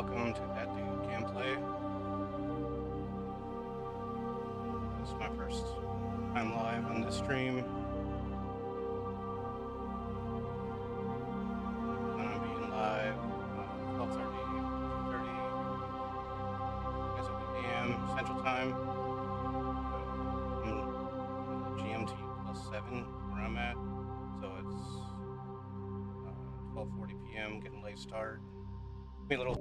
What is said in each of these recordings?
Welcome to That Dude Gameplay. This is my first time live on this stream. I'm being live 12:30, 2:30, I guess it'll be AM Central Time. I'm GMT +7 where I'm at, so it's 12:40 p.m. getting late start. Be a little.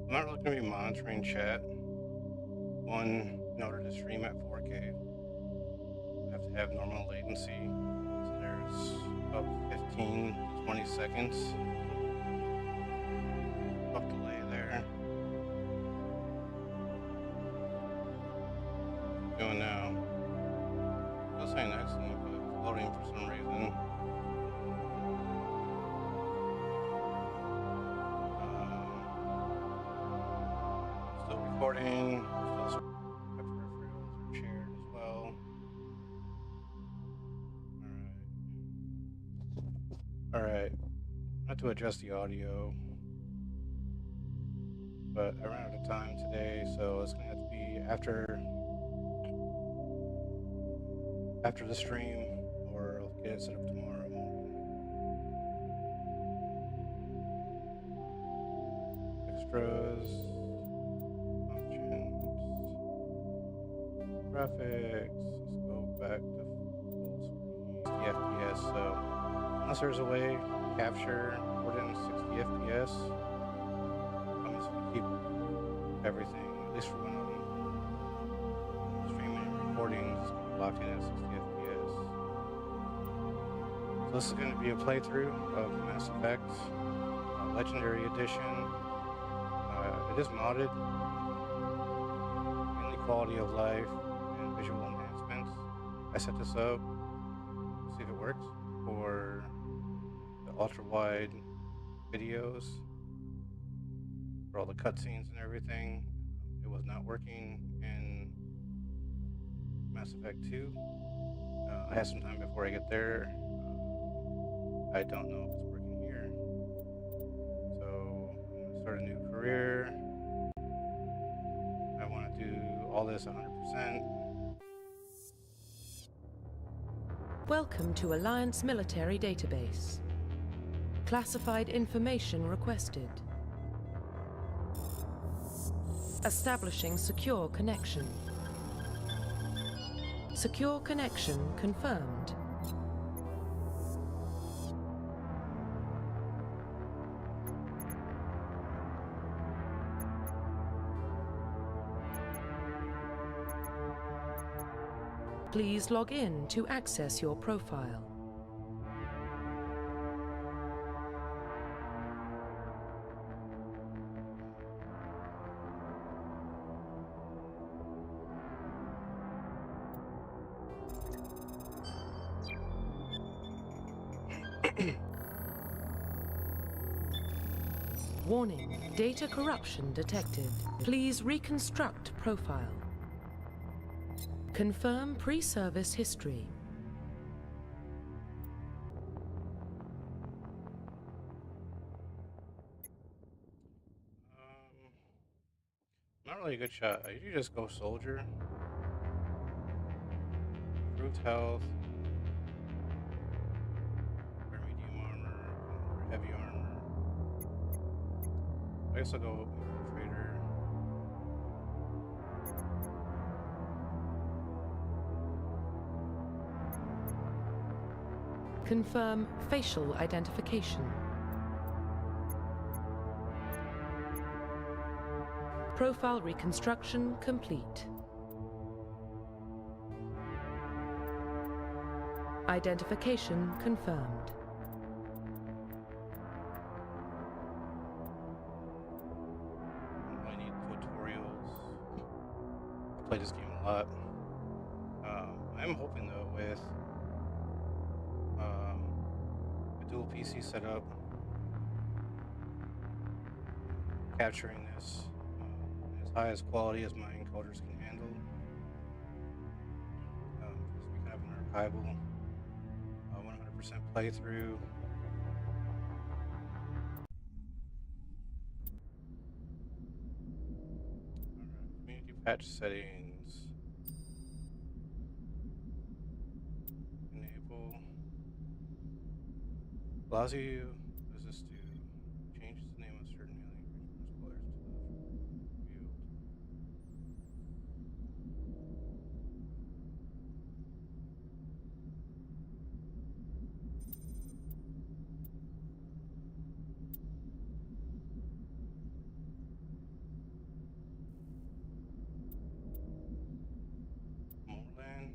I'm not really going to be monitoring chat. One, in order to stream at 4K, I have to have normal latency. So there's about 15 to 20 seconds of delay there. Doing now. Still saying excellent, but it's loading for some reason. Still recording. Still my peripherals are shared as well. Alright. I have to adjust the audio, but I ran out of time today, so it's gonna have to be after the stream, or I'll get it set up tomorrow morning. Extras, options, graphics. Let's go back to full screen. 60 FPS. So unless there's a way to capture more than 60 FPS, I'm just gonna keep everything, at least for when I'm streaming and recording, just keep it locked in at 60 FPS. So this is going to be a playthrough of Mass Effect Legendary Edition. It is modded, mainly quality of life and visual enhancements. I set this up, see if it works, for the ultra wide videos, for all the cutscenes and everything. It was not working in Mass Effect 2. I have some time before I get there. I don't know if it's working here. So I'm gonna start a new career. I want to do all this 100%. Welcome to Alliance Military Database. Classified information requested. Establishing secure connection. Secure connection confirmed. Please log in to access your profile. Warning, data corruption detected. Please reconstruct profile. Confirm pre-service history. Not really a good shot. I usually just go soldier. Improved health. Or medium armor. Or heavy armor. I guess I'll go infiltrator. Confirm facial identification. Profile reconstruction complete. Identification confirmed. I need tutorials. I play this game a lot. I'm hoping though with a dual PC setup, capturing this as high as quality as my encoders can handle. Because we can have an archival 100% playthrough. Patch settings. Enable. Allows you. What does this do? Changes the name of certain alien creatures players to the field. Moreland.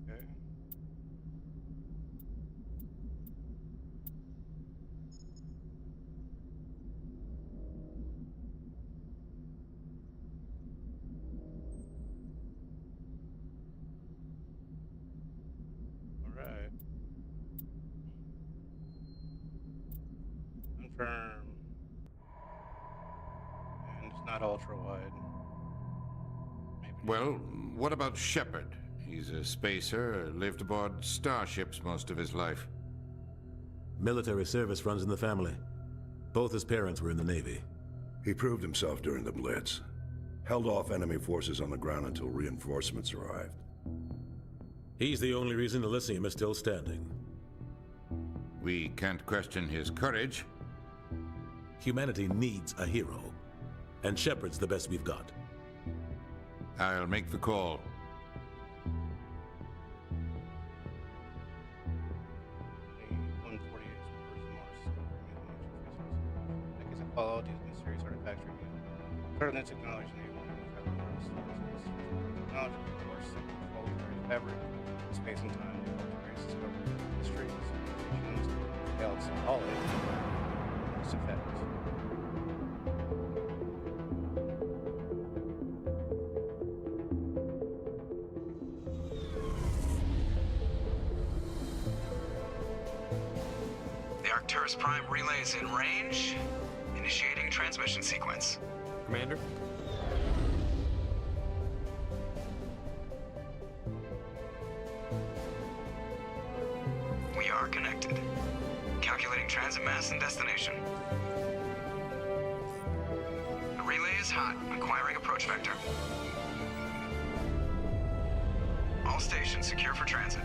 Okay. All right. Confirm. And it's not ultra wide. Maybe. Well, what about Shepard? He's a spacer, lived aboard starships most of his life. Military service runs in the family. Both his parents were in the Navy. He proved himself during the Blitz. Held off enemy forces on the ground until reinforcements arrived. He's the only reason Elysium is still standing. We can't question his courage. Humanity needs a hero. And Shepard's the best we've got. I'll make the call. Follow these mysterious artifacts revealed. Further technology enabling technology, of course, control the fabric, space and time, various discoveries, mysteries, civilizations, galaxy knowledge, its effects. The Arcturus Prime relay is in range. Initiating transmission sequence. Commander? We are connected. Calculating transit mass and destination. The relay is hot. Acquiring approach vector. All stations secure for transit.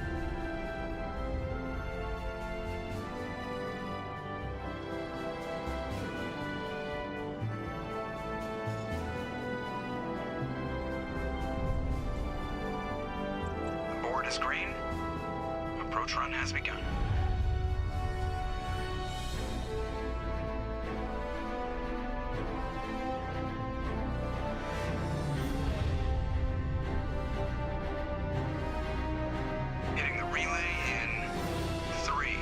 Is green. Approach run has begun. Hitting the relay in 3,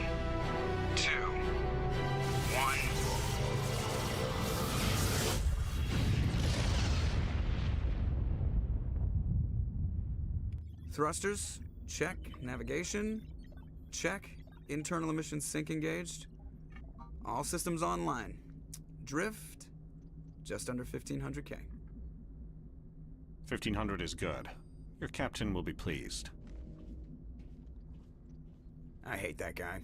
2, 1. Thrusters. Check. Navigation. Check. Internal emissions sync engaged. All systems online. Drift. Just under 1500K. 1500 is good. Your captain will be pleased. I hate that guy.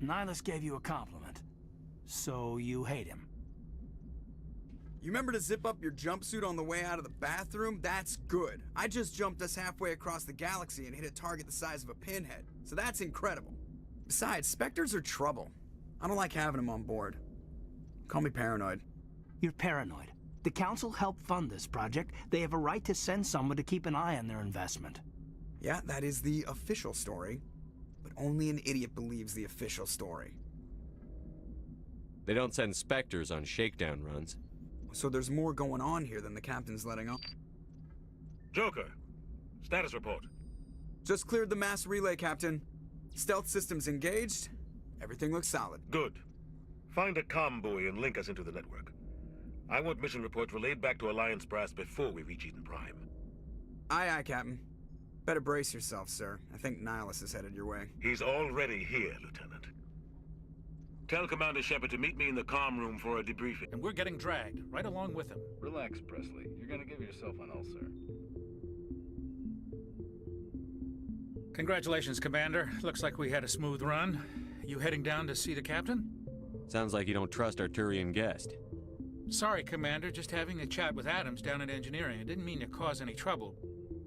Nihilus gave you a compliment. So you hate him. You remember to zip up your jumpsuit on the way out of the bathroom? That's good. I just jumped us halfway across the galaxy and hit a target the size of a pinhead. So that's incredible. Besides, Spectres are trouble. I don't like having them on board. Call me paranoid. You're paranoid. The Council helped fund this project. They have a right to send someone to keep an eye on their investment. Yeah, that is the official story. But only an idiot believes the official story. They don't send Spectres on shakedown runs. So there's more going on here than the captain's letting on. Joker, status report. Just cleared the mass relay, Captain. Stealth systems engaged. Everything looks solid. Good. Find a comm buoy and link us into the network. I want mission reports relayed back to Alliance Brass before we reach Eden Prime. Aye, aye, Captain. Better brace yourself, sir. I think Nihilus is headed your way. He's already here, Lieutenant. Tell Commander Shepard to meet me in the comm room for a debriefing. And we're getting dragged, right along with him. Relax, Presley. You're gonna give yourself an ulcer. Congratulations, Commander. Looks like we had a smooth run. You heading down to see the captain? Sounds like you don't trust our Turian guest. Sorry, Commander. Just having a chat with Adams down at engineering. I didn't mean to cause any trouble.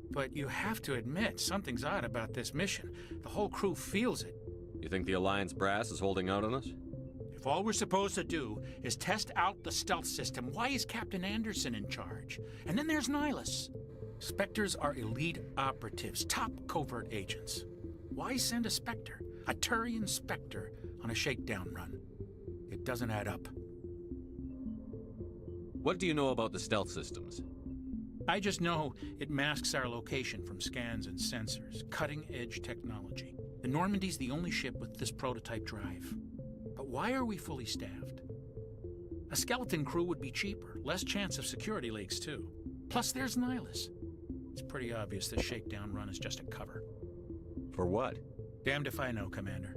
But you have to admit, something's odd about this mission. The whole crew feels it. You think the Alliance brass is holding out on us? If all we're supposed to do is test out the stealth system, why is Captain Anderson in charge? And then there's Nihilus. Spectres are elite operatives, top covert agents. Why send a Spectre, a Turian Spectre, on a shakedown run? It doesn't add up. What do you know about the stealth systems? I just know it masks our location from scans and sensors. Cutting-edge technology. The Normandy's the only ship with this prototype drive. But why are we fully staffed? A skeleton crew would be cheaper, less chance of security leaks, too. Plus, there's Nihilus. It's pretty obvious this shakedown run is just a cover. For what? Damned if I know, Commander.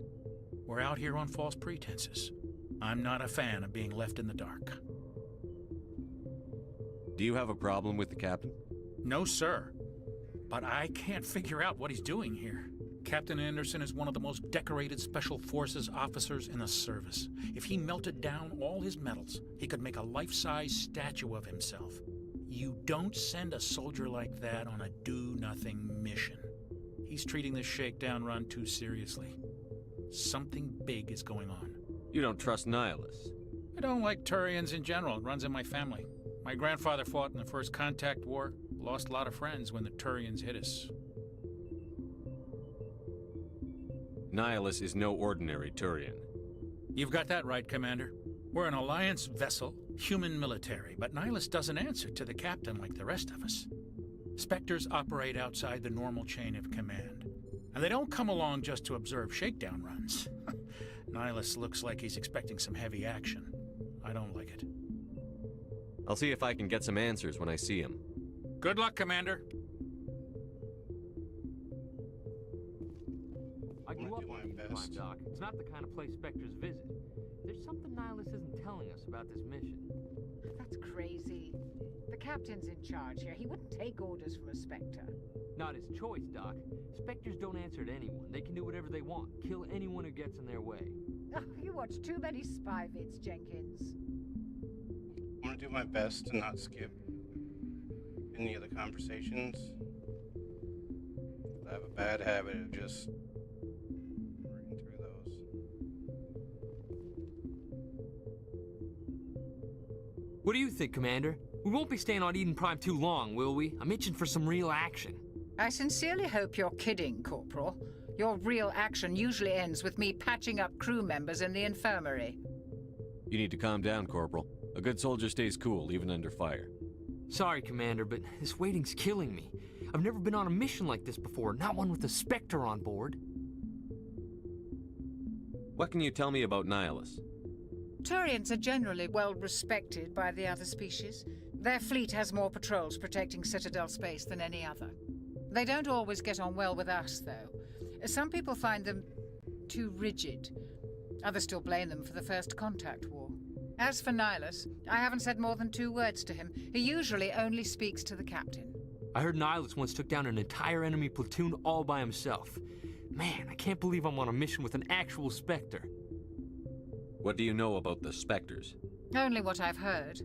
We're out here on false pretenses. I'm not a fan of being left in the dark. Do you have a problem with the captain? No, sir. But I can't figure out what he's doing here. Captain Anderson is one of the most decorated Special Forces officers in the service. If he melted down all his medals, he could make a life-size statue of himself. You don't send a soldier like that on a do-nothing mission. He's treating this shakedown run too seriously. Something big is going on. You don't trust Nihilus? I don't like Turians in general. It runs in my family. My grandfather fought in the First Contact War. Lost a lot of friends when the Turians hit us. Nihilus is no ordinary Turian. You've got that right, Commander. We're an Alliance vessel, human military, but Nihilus doesn't answer to the captain like the rest of us. Spectres operate outside the normal chain of command. And they don't come along just to observe shakedown runs. Nihilus looks like he's expecting some heavy action. I don't like it. I'll see if I can get some answers when I see him. Good luck, Commander. I grew up on East Prime, Doc. It's not the kind of place Spectres visit. There's something Nihilus isn't telling us about this mission. That's crazy. The captain's in charge here. He wouldn't take orders from a Spectre. Not his choice, Doc. Spectres don't answer to anyone. They can do whatever they want. Kill anyone who gets in their way. Oh, you watch too many spy vids, Jenkins. I'm gonna do my best to not skip any of the conversations. I have a bad habit of just reading through those. What do you think, Commander? We won't be staying on Eden Prime too long, will we? I'm itching for some real action. I sincerely hope you're kidding, Corporal. Your real action usually ends with me patching up crew members in the infirmary. You need to calm down, Corporal. A good soldier stays cool, even under fire. Sorry, Commander, but this waiting's killing me. I've never been on a mission like this before, not one with a Spectre on board. What can you tell me about Nihilus? Turians are generally well respected by the other species. Their fleet has more patrols protecting Citadel space than any other. They don't always get on well with us, though. Some people find them too rigid. Others still blame them for the First Contact War. As for Nihilus, I haven't said more than 2 words to him. He usually only speaks to the captain. I heard Nihilus once took down an entire enemy platoon all by himself. Man, I can't believe I'm on a mission with an actual Spectre. What do you know about the Spectres? Only what I've heard.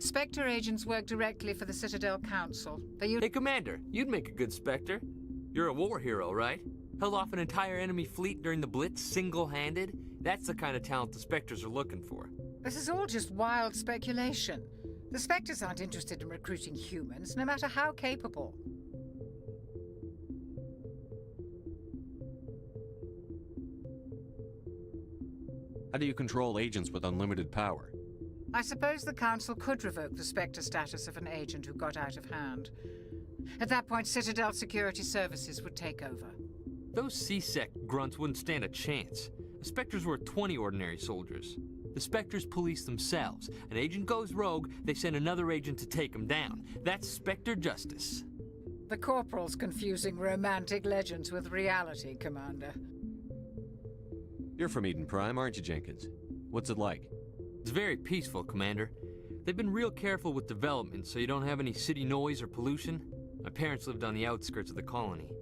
Spectre agents work directly for the Citadel Council. Hey, Commander, you'd make a good Spectre. You're a war hero, right? Held off an entire enemy fleet during the Blitz single-handed? That's the kind of talent the Spectres are looking for. This is all just wild speculation. The Spectres aren't interested in recruiting humans, no matter how capable. How do you control agents with unlimited power? I suppose the Council could revoke the Spectre status of an agent who got out of hand. At that point, Citadel Security Services would take over. Those C-Sec grunts wouldn't stand a chance. The Spectres were 20 ordinary soldiers. The Spectres police themselves. An agent goes rogue, they send another agent to take him down. That's Spectre justice. The Corporal's confusing romantic legends with reality, Commander. You're from Eden Prime, aren't you, Jenkins? What's it like? It's very peaceful, Commander. They've been real careful with development so you don't have any city noise or pollution. My parents lived on the outskirts of the colony.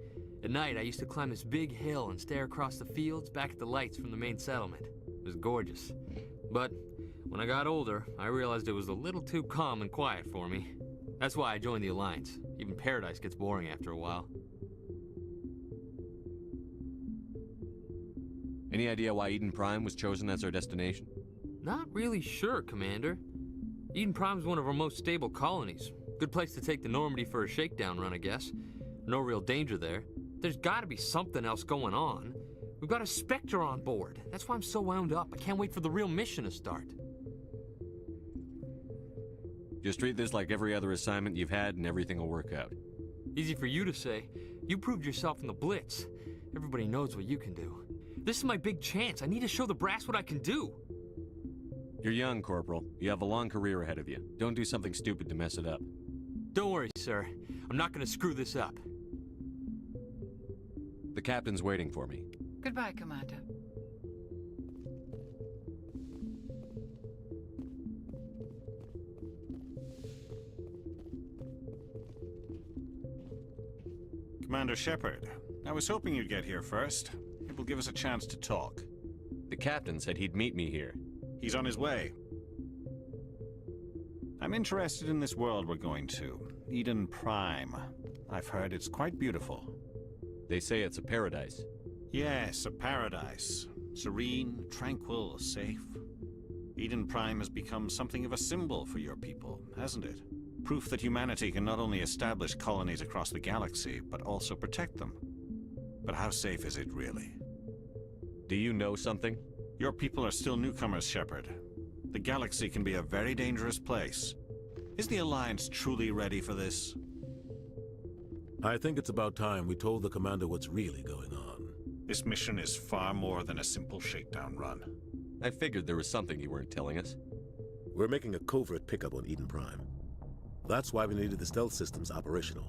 At night, I used to climb this big hill and stare across the fields back at the lights from the main settlement. It was gorgeous. But when I got older, I realized it was a little too calm and quiet for me. That's why I joined the Alliance. Even Paradise gets boring after a while. Any idea why Eden Prime was chosen as our destination? Not really sure, Commander. Eden Prime's one of our most stable colonies. Good place to take the Normandy for a shakedown run, I guess. No real danger there. There's gotta be something else going on. We've got a Spectre on board. That's why I'm so wound up. I can't wait for the real mission to start. Just treat this like every other assignment you've had and everything will work out. Easy for you to say. You proved yourself in the Blitz. Everybody knows what you can do. This is my big chance. I need to show the brass what I can do. You're young, Corporal. You have a long career ahead of you. Don't do something stupid to mess it up. Don't worry, sir. I'm not gonna screw this up. The captain's waiting for me. Goodbye, Commander. Commander Shepard, I was hoping you'd get here first. It will give us a chance to talk. The captain said he'd meet me here. He's on his way. I'm interested in this world we're going to, Eden Prime. I've heard it's quite beautiful. They say it's a paradise. Yes, a paradise. Serene, tranquil, safe. Eden Prime has become something of a symbol for your people, hasn't it? Proof that humanity can not only establish colonies across the galaxy, but also protect them. But how safe is it really? Do you know something? Your people are still newcomers, Shepard. The galaxy can be a very dangerous place. Is the Alliance truly ready for this? I think it's about time we told the Commander what's really going on. This mission is far more than a simple shakedown run. I figured there was something you weren't telling us. We're making a covert pickup on Eden Prime. That's why we needed the stealth systems operational.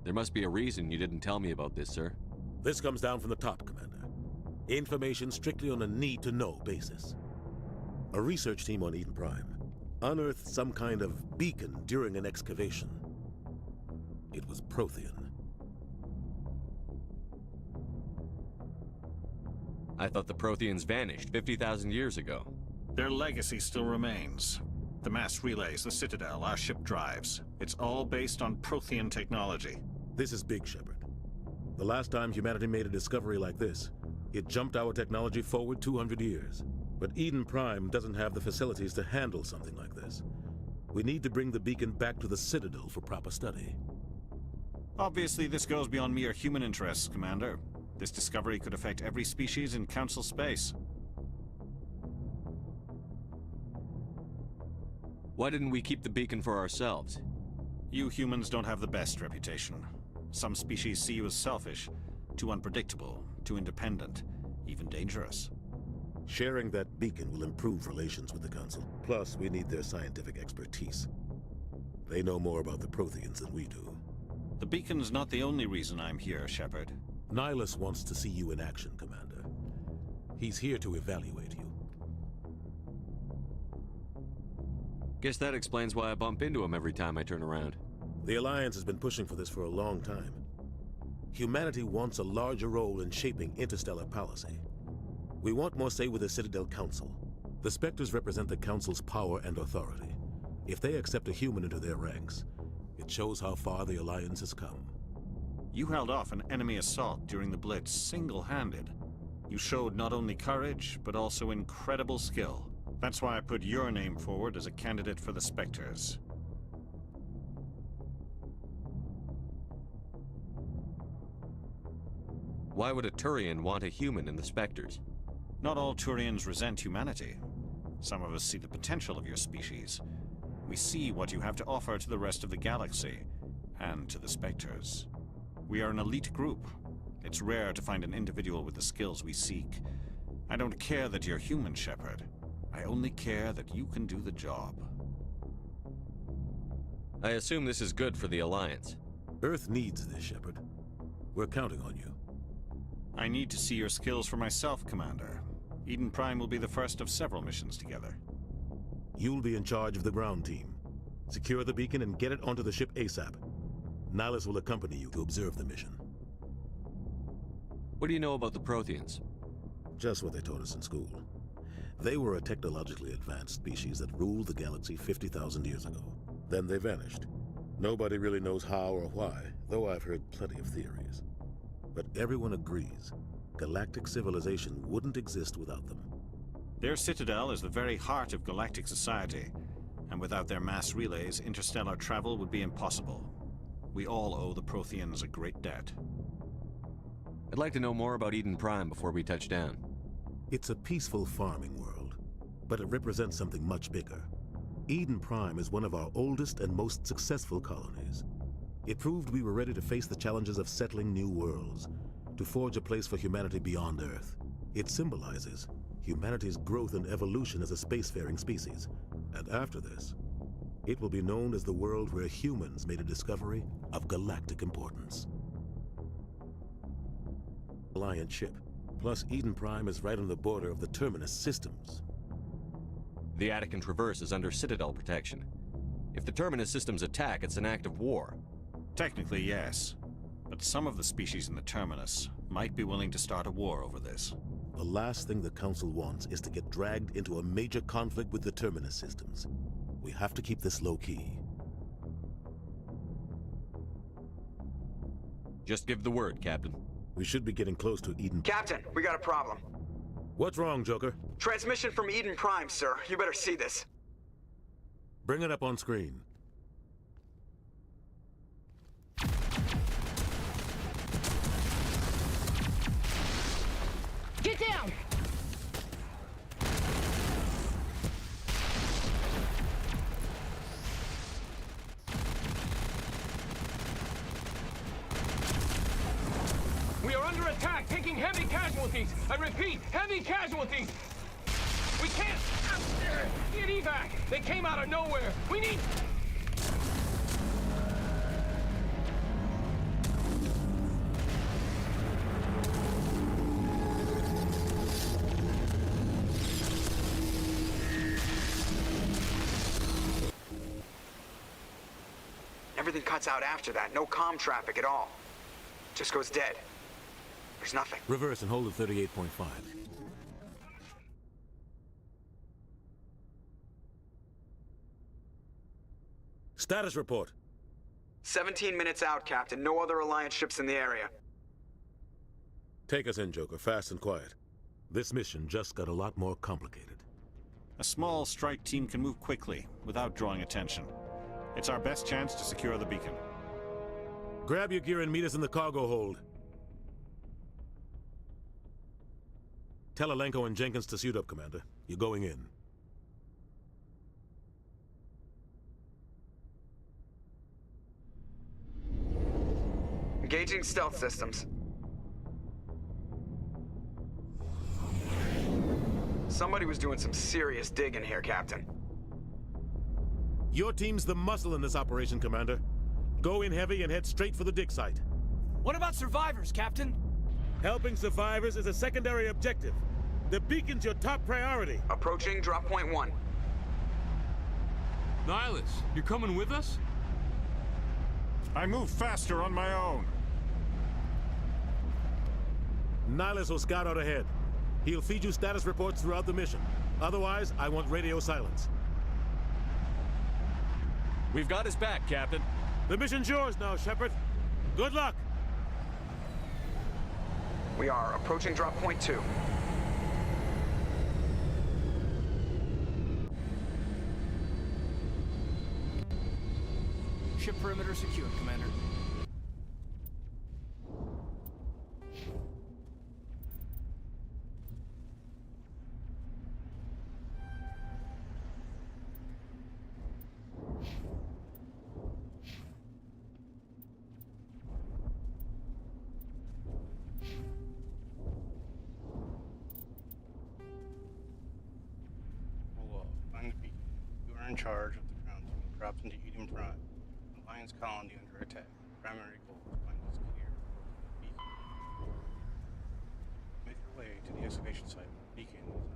There must be a reason you didn't tell me about this, sir. This comes down from the top, Commander. Information strictly on a need-to-know basis. A research team on Eden Prime unearthed some kind of beacon during an excavation. It was Prothean. I thought the Protheans vanished 50,000 years ago. Their legacy still remains. The mass relays, the Citadel, our ship drives. It's all based on Prothean technology. This is big, Shepard. The last time humanity made a discovery like this, it jumped our technology forward 200 years. But Eden Prime doesn't have the facilities to handle something like this. We need to bring the beacon back to the Citadel for proper study. Obviously, this goes beyond mere human interests, Commander. This discovery could affect every species in Council space. Why didn't we keep the beacon for ourselves? You humans don't have the best reputation. Some species see you as selfish, too unpredictable, too independent, even dangerous. Sharing that beacon will improve relations with the Council. Plus, we need their scientific expertise. They know more about the Protheans than we do. The beacon's not the only reason I'm here, Shepard. Nihilus wants to see you in action, Commander. He's here to evaluate you. Guess that explains why I bump into him every time I turn around. The Alliance has been pushing for this for a long time. Humanity wants a larger role in shaping interstellar policy. We want more say with the Citadel Council. The Spectres represent the Council's power and authority. If they accept a human into their ranks, it shows how far the Alliance has come. You held off an enemy assault during the Blitz single-handed. You showed not only courage, but also incredible skill. That's why I put your name forward as a candidate for the Spectres. Why would a Turian want a human in the Spectres? Not all Turians resent humanity. Some of us see the potential of your species. We see what you have to offer to the rest of the galaxy, and to the Spectres. We are an elite group. It's rare to find an individual with the skills we seek. I don't care that you're human, Shepard. I only care that you can do the job. I assume this is good for the Alliance. Earth needs this, Shepard. We're counting on you. I need to see your skills for myself, Commander. Eden Prime will be the first of several missions together. You'll be in charge of the ground team. Secure the beacon and get it onto the ship ASAP. Nihilus will accompany you to observe the mission. What do you know about the Protheans? Just what they taught us in school. They were a technologically advanced species that ruled the galaxy 50,000 years ago. Then they vanished. Nobody really knows how or why, though I've heard plenty of theories. But everyone agrees, galactic civilization wouldn't exist without them. Their citadel is the very heart of galactic society, and without their mass relays, interstellar travel would be impossible. We all owe the Protheans a great debt. I'd like to know more about Eden Prime before we touch down. It's a peaceful farming world, but it represents something much bigger. Eden Prime is one of our oldest and most successful colonies. It proved we were ready to face the challenges of settling new worlds, to forge a place for humanity beyond Earth. It symbolizes humanity's growth and evolution as a spacefaring species. And after this, it will be known as the world where humans made a discovery of galactic importance. Alliance ship. Plus, Eden Prime is right on the border of the Terminus systems. The Attican Traverse is under Citadel protection. If the Terminus systems attack, it's an act of war. Technically, yes. But some of the species in the Terminus might be willing to start a war over this. The last thing the Council wants is to get dragged into a major conflict with the Terminus systems. We have to keep this low-key. Just give the word, Captain. We should be getting close to Eden. Captain, we got a problem. What's wrong, Joker? Transmission from Eden Prime, sir. You better see this. Bring it up on screen. Get down! We are under attack, taking heavy casualties. I repeat, heavy casualties. We can't get evac. They came out of nowhere. We need... Everything cuts out after that. No comm traffic at all. Just goes dead. There's nothing. Reverse and hold at 38.5. Status report. 17 minutes out, Captain. No other Alliance ships in the area. Take us in, Joker, fast and quiet. This mission just got a lot more complicated. A small strike team can move quickly, without drawing attention. It's our best chance to secure the beacon. Grab your gear and meet us in the cargo hold. Tell Alenko and Jenkins to suit up, Commander. You're going in. Engaging stealth systems. Somebody was doing some serious digging here, Captain. Your team's the muscle in this operation, Commander. Go in heavy and head straight for the dig site. What about survivors, Captain? Helping survivors is a secondary objective. The beacon's your top priority. Approaching drop point 1. Nihilus, you're coming with us? I move faster on my own. Nihilus will scout out ahead. He'll feed you status reports throughout the mission. Otherwise, I want radio silence. We've got his back, Captain. The mission's yours now, Shepard. Good luck! We are approaching drop point 2. Ship perimeter secured, Commander. Find the beacon. You are in charge of the ground team. Dropped into Eden Prime. Alliance colony under attack. primary goal to find this gear. Beacon. Make your way to the excavation site. Beacon is under.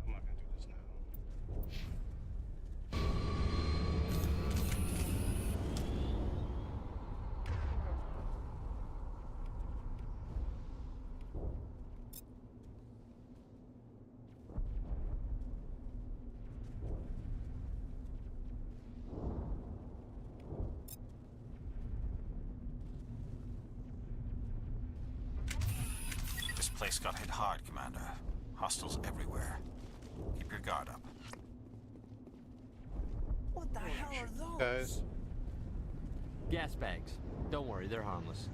I'm not gonna do this now. This place got hit hard, Commander. Hostiles everywhere. Keep your guard up. What the hell are those? Guys, Gas bags. Don't worry, they're harmless.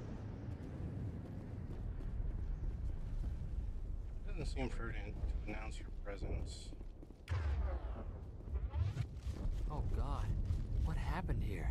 it doesn't seem prudent to announce your presence. Oh God, what happened here?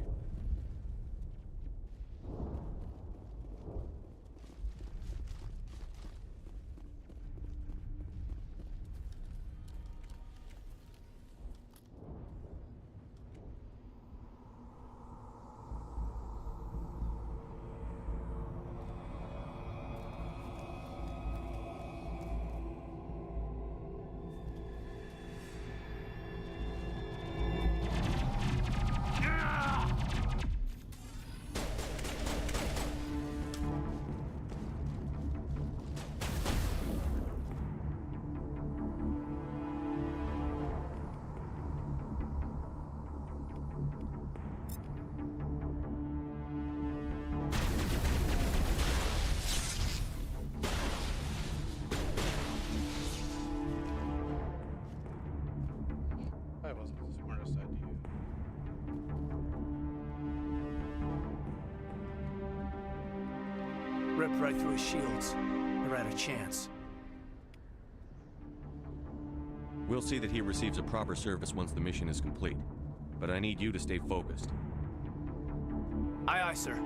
Probably wasn't the smartest idea. Ripped right through his shields. Never had a chance. We'll see that he receives a proper service once the mission is complete. But I need you to stay focused. Aye, aye, sir.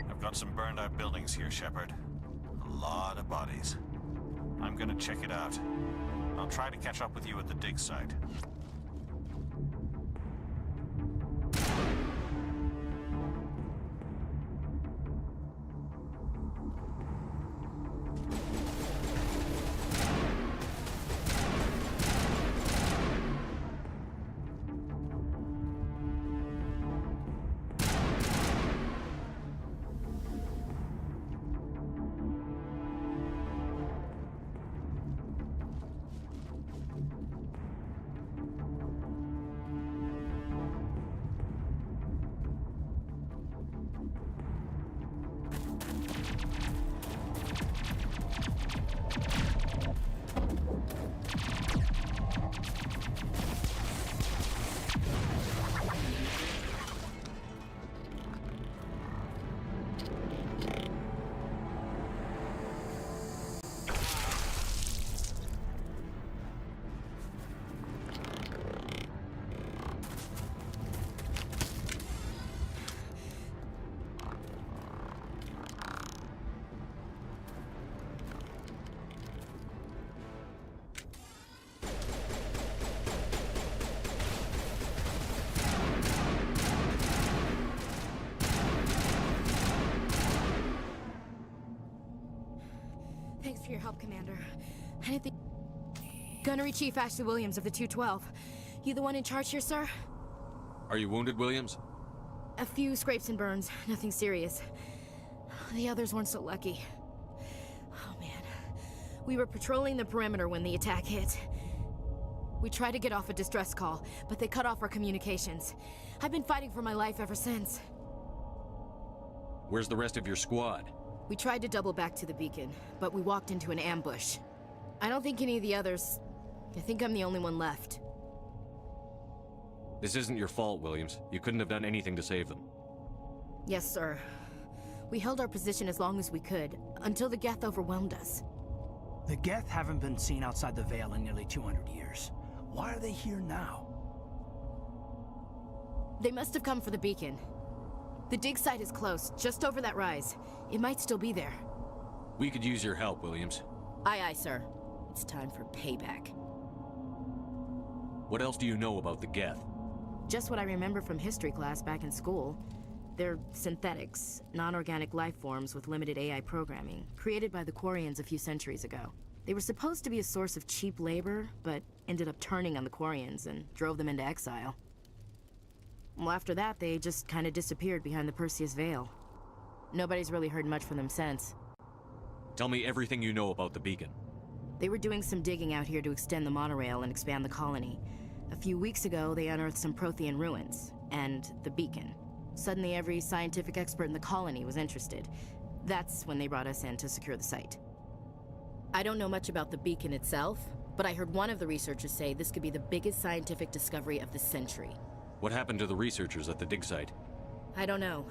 I've got some burned out buildings here, Shepard. A lot of bodies. I'm gonna check it out. I'll try to catch up with you at the dig site. Thanks for your help, Commander. Anything... Gunnery Chief Ashley Williams of the 212. You the one in charge here, sir? Are you wounded, Williams? A few scrapes and burns, nothing serious. The others weren't so lucky. Oh man. We were patrolling the perimeter when the attack hit. We tried to get off a distress call, but they cut off our communications. I've been fighting for my life ever since. Where's the rest of your squad? We tried to double back to the beacon, but we walked into an ambush. I don't think any of the others... I think I'm the only one left. This isn't your fault, Williams. You couldn't have done anything to save them. Yes, sir. We held our position as long as we could, until the Geth overwhelmed us. The Geth haven't been seen outside the Veil in nearly 200 years. Why are they here now? They must have come for the beacon. The dig site is close, just over that rise. It might still be there. We could use your help, Williams. Aye, aye, sir. It's time for payback. What else do you know about the Geth? Just what I remember from history class back in school. They're synthetics, non-organic life forms with limited AI programming, created by the Quarians a few centuries ago. They were supposed to be a source of cheap labor, but ended up turning on the Quarians and drove them into exile. Well, after that, they just kind of disappeared behind the Perseus Veil. Nobody's really heard much from them since. Tell me everything you know about the beacon. They were doing some digging out here to extend the monorail and expand the colony. A few weeks ago, they unearthed some Prothean ruins, and the beacon. Suddenly, every scientific expert in the colony was interested. That's when they brought us in to secure the site. I don't know much about the beacon itself, but I heard one of the researchers say this could be the biggest scientific discovery of the century. What happened to the researchers at the dig site? I don't know.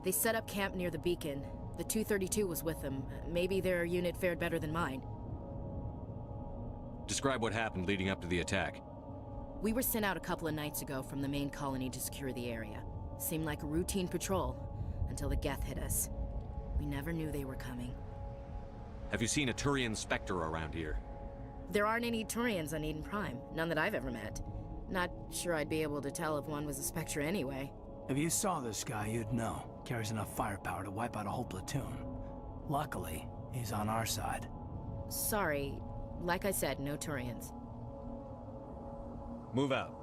They set up camp near the beacon. The 232 was with them. Maybe their unit fared better than mine. Describe what happened leading up to the attack. We were sent out a couple of nights ago from the main colony to secure the area. Seemed like a routine patrol, until the Geth hit us. We never knew they were coming. Have you seen a Turian Spectre around here? There aren't any Turians on Eden Prime. None that I've ever met. Not sure I'd be able to tell if one was a Spectre anyway. If you saw this guy, you'd know. Carries enough firepower to wipe out a whole platoon. Luckily, he's on our side. Sorry. Like I said, no Turians. Move out.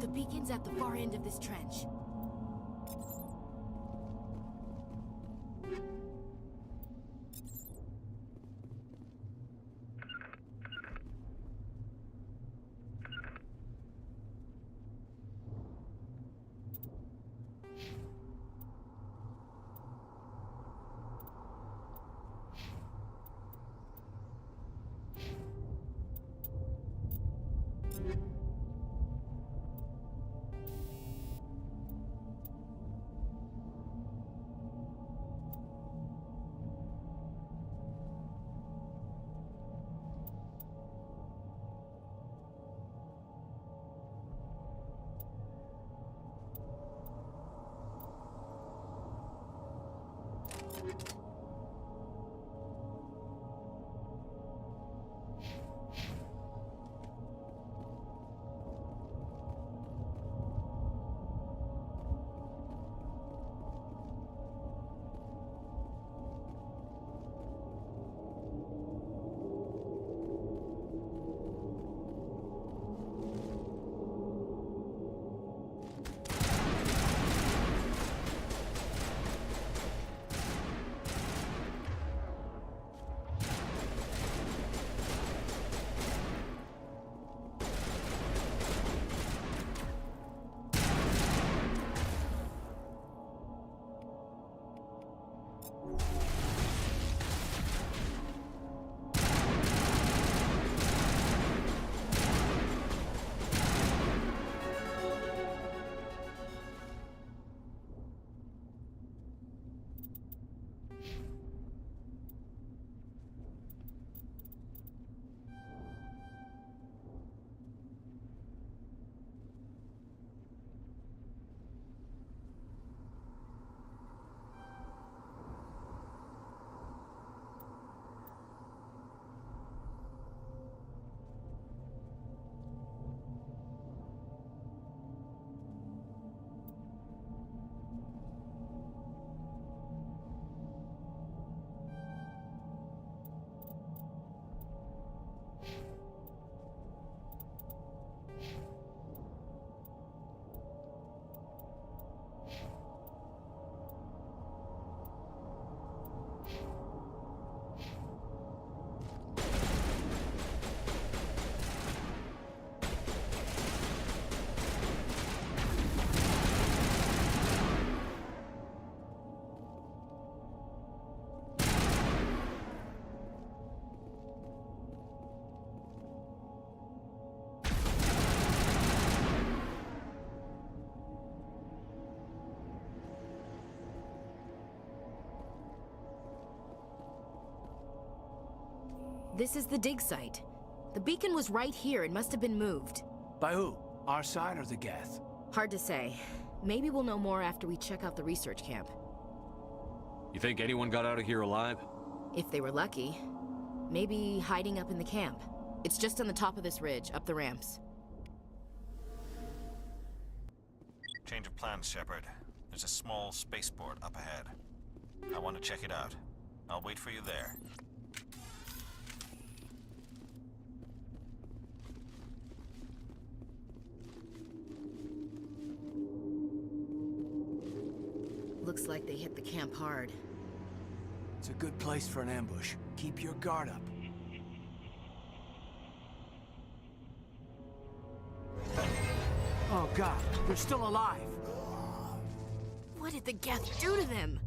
The beacon's at the far end of this trench. This is the dig site. The beacon was right here. It must have been moved. By who? Our side or the Geth? Hard to say. Maybe we'll know more after we check out the research camp. You think anyone got out of here alive? If they were lucky. Maybe hiding up in the camp. It's just on the top of this ridge, up the ramps. Change of plans, Shepard. There's a small spaceport up ahead. I want to check it out. I'll wait for you there. Looks like they hit the camp hard. It's a good place for an ambush. Keep your guard up. Oh God, they're still alive. What did the Geth do to them?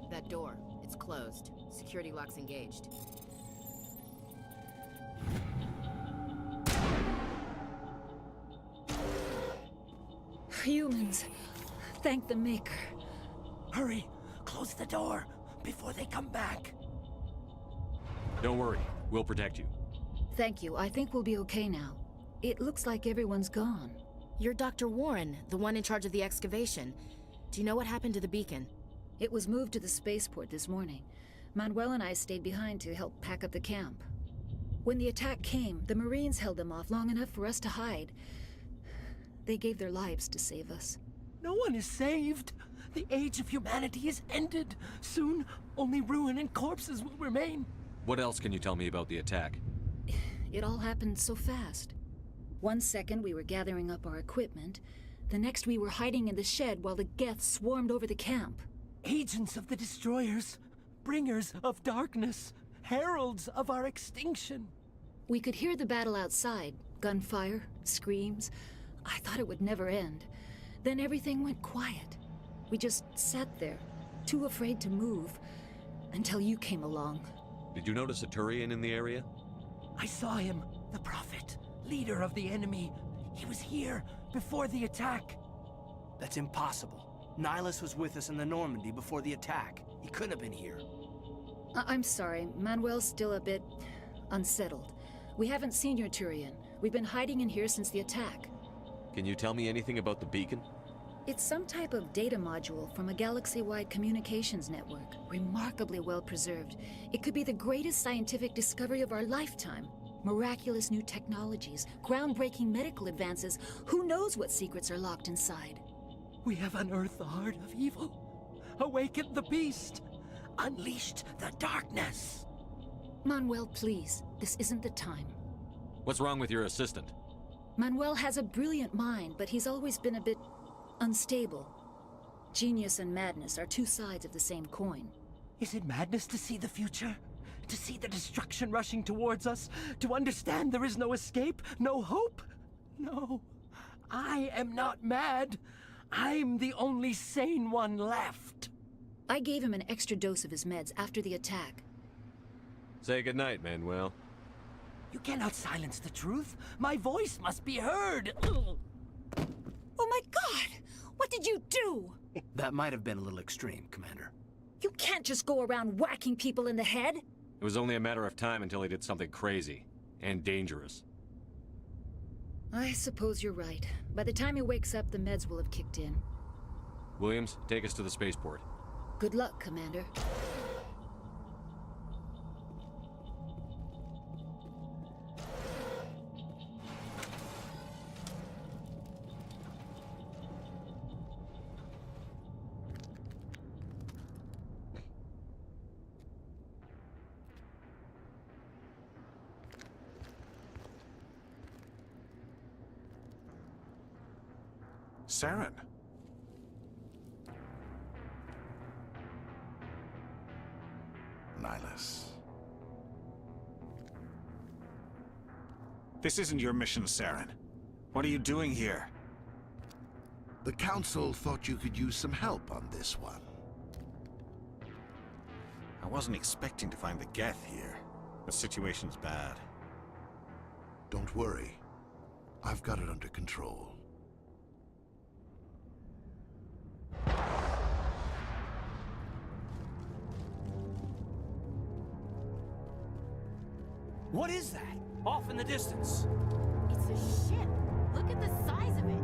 That door, it's closed. Security lock's engaged. Humans, thank the Maker. Hurry, close the door before they come back. Don't worry, we'll protect you. Thank you. I think we'll be okay now. It looks like everyone's gone. You're Dr. Warren, the one in charge of the excavation. Do you know what happened to the beacon? It was moved to the spaceport this morning. Manuel and I stayed behind to help pack up the camp. When the attack came, the Marines held them off long enough for us to hide. They gave their lives to save us. No one is saved. The age of humanity is ended. Soon, only ruin and corpses will remain. What else can you tell me about the attack? It all happened so fast. 1 second we were gathering up our equipment. The next we were hiding in the shed while the Geth swarmed over the camp. Agents of the Destroyers, bringers of darkness, heralds of our extinction. We could hear the battle outside. Gunfire, screams. I thought it would never end. Then everything went quiet. We just sat there, too afraid to move, until you came along. Did you notice a Turian in the area? I saw him, the Prophet, leader of the enemy. He was here before the attack. That's impossible. Nihilus was with us in the Normandy before the attack. He couldn't have been here. I'm sorry. Manuel's still a bit unsettled. We haven't seen your Turian. We've been hiding in here since the attack. Can you tell me anything about the beacon? It's some type of data module from a galaxy-wide communications network. Remarkably well preserved. It could be the greatest scientific discovery of our lifetime. Miraculous new technologies, groundbreaking medical advances. Who knows what secrets are locked inside? We have unearthed the heart of evil, awakened the beast, unleashed the darkness. Manuel, please. This isn't the time. What's wrong with your assistant? Manuel has a brilliant mind, but he's always been a bit unstable. Genius and madness are two sides of the same coin. Is it madness to see the future? To see the destruction rushing towards us? To understand there is no escape? No hope? No. I am not mad. I'm the only sane one left. I gave him an extra dose of his meds after the attack. Say goodnight, Manuel. You cannot silence the truth. My voice must be heard. Oh my God! What did you do? That might have been a little extreme, Commander. You can't just go around whacking people in the head. It was only a matter of time until he did something crazy and dangerous. I suppose you're right. By the time he wakes up, the meds will have kicked in. Williams, take us to the spaceport. Good luck, Commander. Saren. Nihlus. This isn't your mission, Saren. What are you doing here? The Council thought you could use some help on this one. I wasn't expecting to find the Geth here. The situation's bad. Don't worry. I've got it under control. What is that? Off in the distance. It's a ship. Look at the size of it.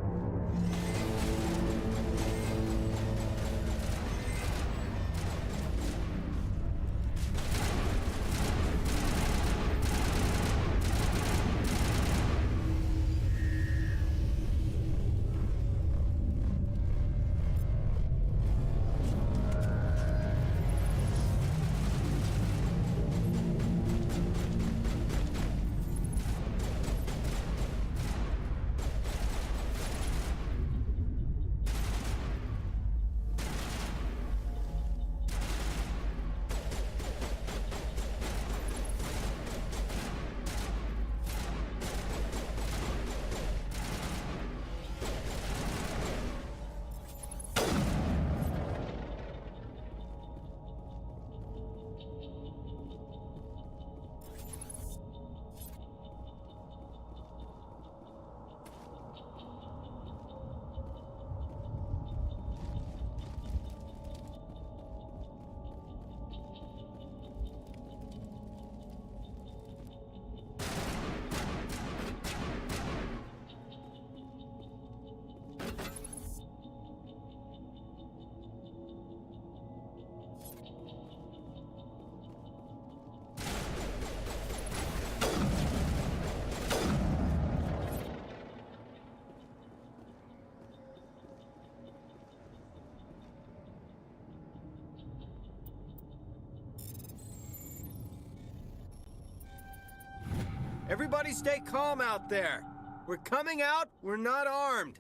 Everybody stay calm out there. We're coming out, we're not armed.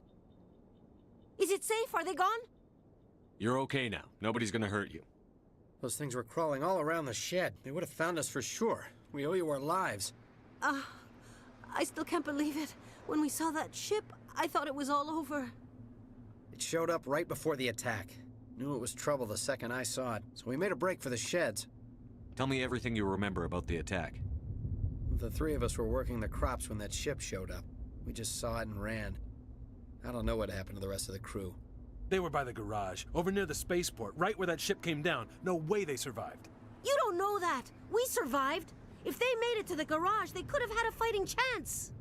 Is it safe? Are they gone? You're okay now. Nobody's gonna hurt you. Those things were crawling all around the shed. They would have found us for sure. We owe you our lives. I still can't believe it. When we saw that ship, I thought it was all over. It showed up right before the attack. Knew it was trouble the second I saw it, so we made a break for the sheds. Tell me everything you remember about the attack. The three of us were working the crops when that ship showed up. We just saw it and ran. I don't know what happened to the rest of the crew. They were by the garage, over near the spaceport, right where that ship came down. No way they survived. You don't know that. We survived. If they made it to the garage, they could have had a fighting chance.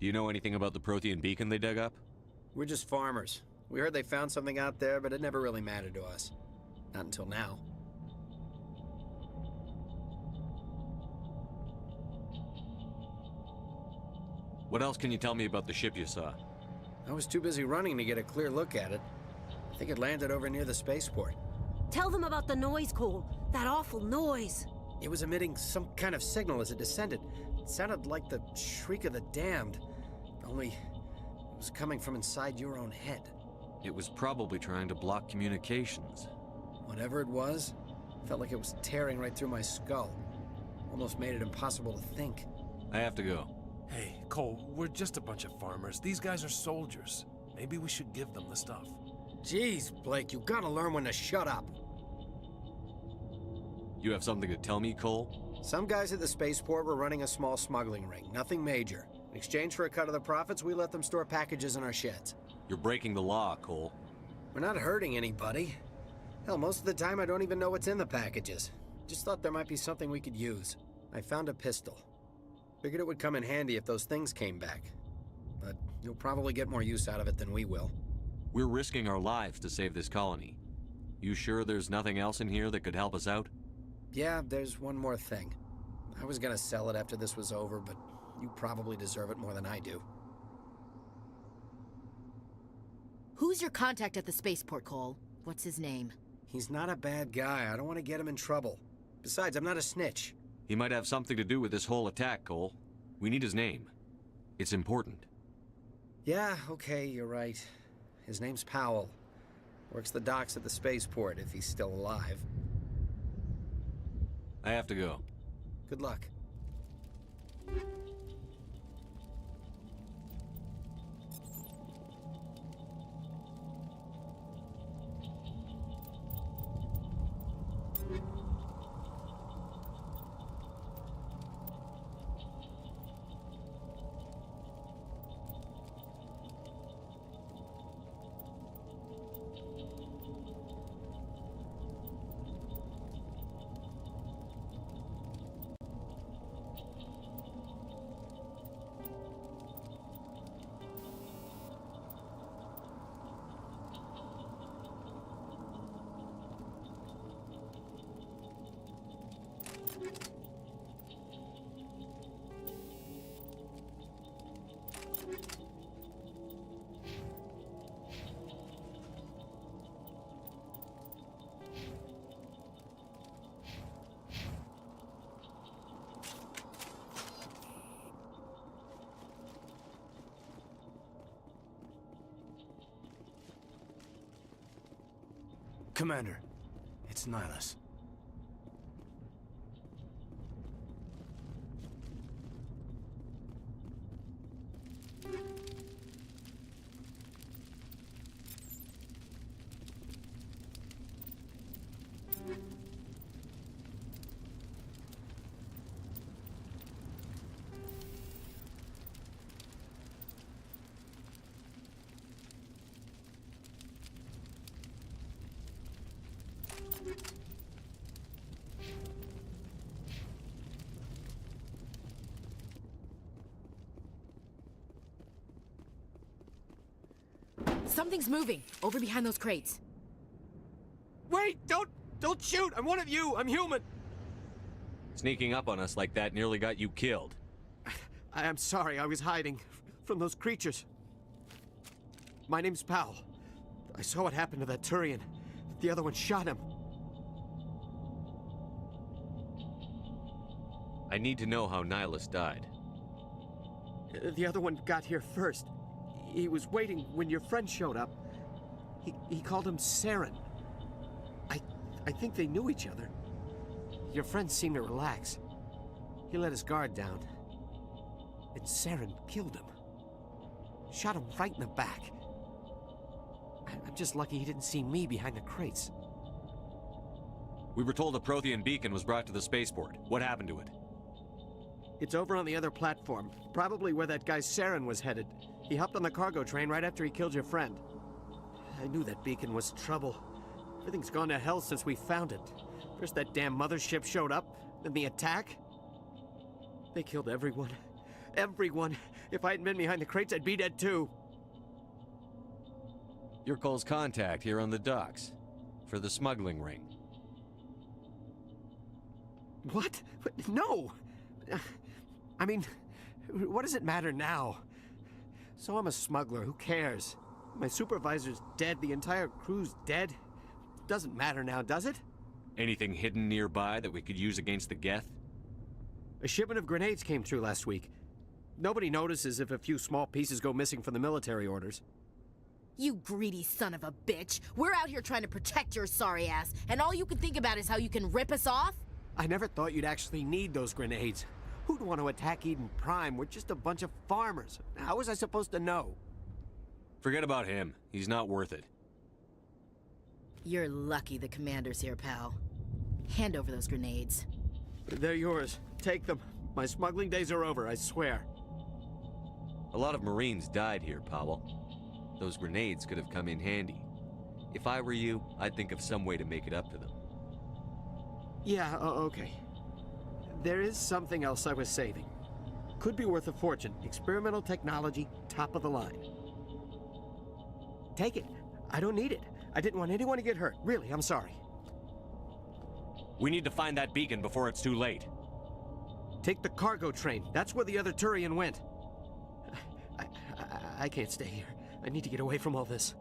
Do you know anything about the Prothean beacon they dug up? We're just farmers. We heard they found something out there, but it never really mattered to us. Not until now. What else can you tell me about the ship you saw? I was too busy running to get a clear look at it. I think it landed over near the spaceport. Tell them about the noise, Cole. That awful noise. It was emitting some kind of signal as it descended. It sounded like the shriek of the damned. Only it was coming from inside your own head. It was probably trying to block communications. Whatever it was, felt like it was tearing right through my skull. Almost made it impossible to think. I have to go. Hey, Cole, we're just a bunch of farmers. These guys are soldiers. Maybe we should give them the stuff. Jeez, Blake, you gotta learn when to shut up. You have something to tell me, Cole? Some guys at the spaceport were running a small smuggling ring, nothing major. In exchange for a cut of the profits, we let them store packages in our sheds. You're breaking the law, Cole. We're not hurting anybody. Hell, most of the time I don't even know what's in the packages. Just thought there might be something we could use. I found a pistol. Figured it would come in handy if those things came back. But you'll probably get more use out of it than we will. We're risking our lives to save this colony. You sure there's nothing else in here that could help us out? Yeah, there's one more thing. I was gonna sell it after this was over, but you probably deserve it more than I do. Who's your contact at the spaceport, Cole? What's his name? He's not a bad guy. I don't want to get him in trouble. Besides, I'm not a snitch. He might have something to do with this whole attack, Cole. We need his name. It's important. Yeah, okay, you're right. His name's Powell. Works the docks at the spaceport if he's still alive. I have to go. Good luck. Commander, it's Nihilus. Something's moving over behind those crates. Wait! Don't shoot! I'm one of you! I'm human! Sneaking up on us like that nearly got you killed. I'm sorry, I was hiding from those creatures. My name's Powell. I saw what happened to that Turian. The other one shot him. I need to know how Nihilus died. The other one got here first. He was waiting when your friend showed up. He called him Saren. I think they knew each other. Your friend seemed to relax. He let his guard down. And Saren killed him. Shot him right in the back. I'm just lucky he didn't see me behind the crates. We were told a Prothean beacon was brought to the spaceport. What happened to it? It's over on the other platform. Probably where that guy Saren was headed. He hopped on the cargo train right after he killed your friend. I knew that beacon was trouble. Everything's gone to hell since we found it. First that damn mothership showed up, then the attack. They killed everyone. Everyone. If I hadn't been behind the crates, I'd be dead too. Your Cole's contact here on the docks. For the smuggling ring. What? No! I mean, what does it matter now? So I'm a smuggler, who cares? My supervisor's dead, the entire crew's dead. Doesn't matter now, does it? Anything hidden nearby that we could use against the Geth? A shipment of grenades came through last week. Nobody notices if a few small pieces go missing from the military orders. You greedy son of a bitch! We're out here trying to protect your sorry ass, and all you can think about is how you can rip us off? I never thought you'd actually need those grenades. Who'd want to attack Eden Prime? We're just a bunch of farmers. How was I supposed to know? Forget about him. He's not worth it. You're lucky the commander's here, pal. Hand over those grenades. They're yours. Take them. My smuggling days are over, I swear. A lot of Marines died here, Powell. Those grenades could have come in handy. If I were you, I'd think of some way to make it up to them. Yeah, okay. There is something else I was saving. Could be worth a fortune. Experimental technology, top of the line. Take it. I don't need it. I didn't want anyone to get hurt. Really, I'm sorry. We need to find that beacon before it's too late. Take the cargo train. That's where the other Turian went. I can't stay here. I need to get away from all this.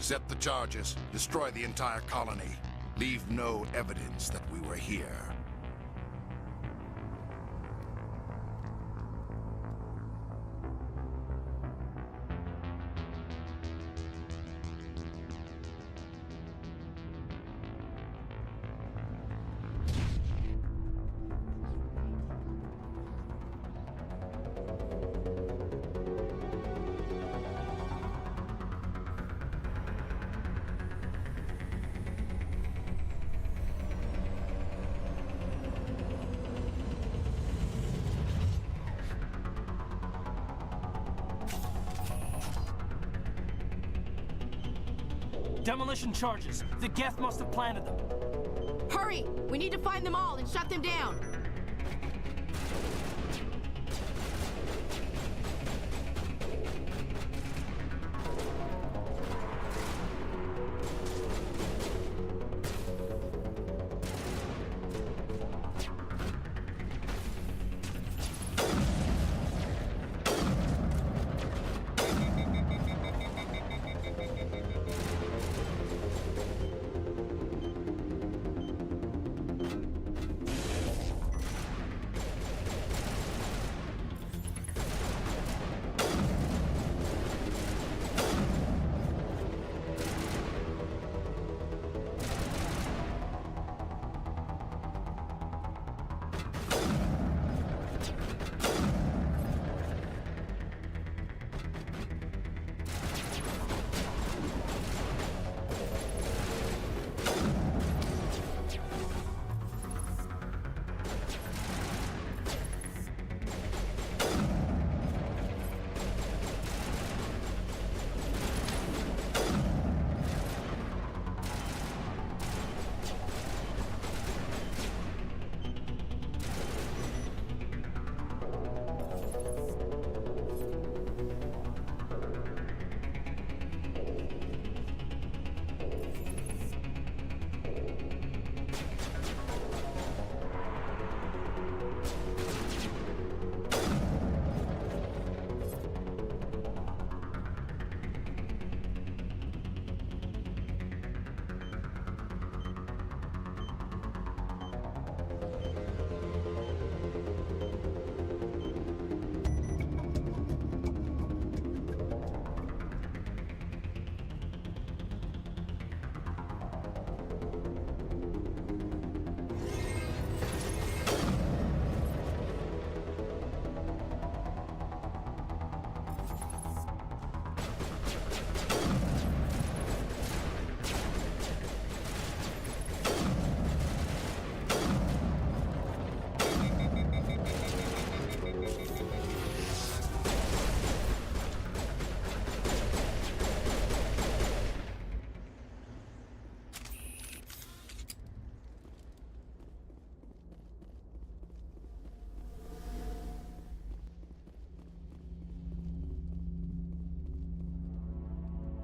Set the charges. Destroy the entire colony. Leave no evidence that we were here. Demolition charges. The Geth must have planted them. Hurry! We need to find them all and shut them down.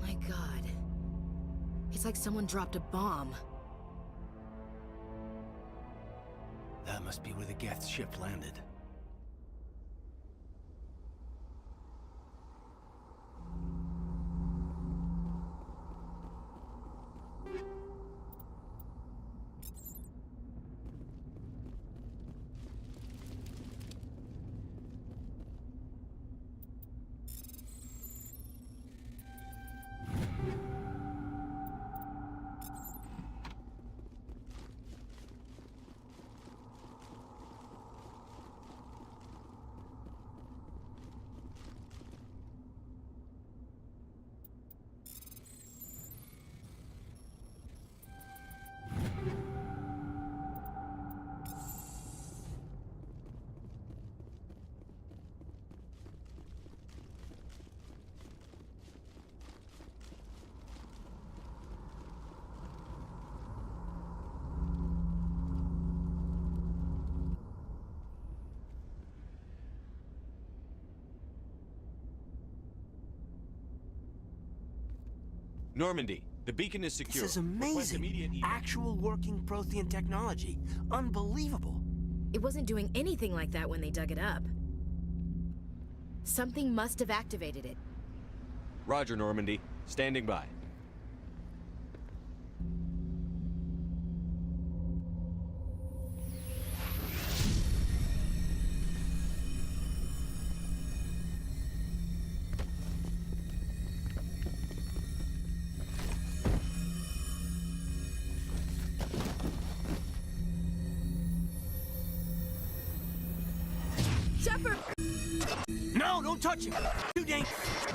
My God. It's like someone dropped a bomb. That must be where the Geth ship landed. Normandy, the beacon is secure. This is amazing. Actual working Prothean technology. Unbelievable. It wasn't doing anything like that when they dug it up. Something must have activated it. Roger, Normandy. Standing by. No, don't touch him! Too dangerous!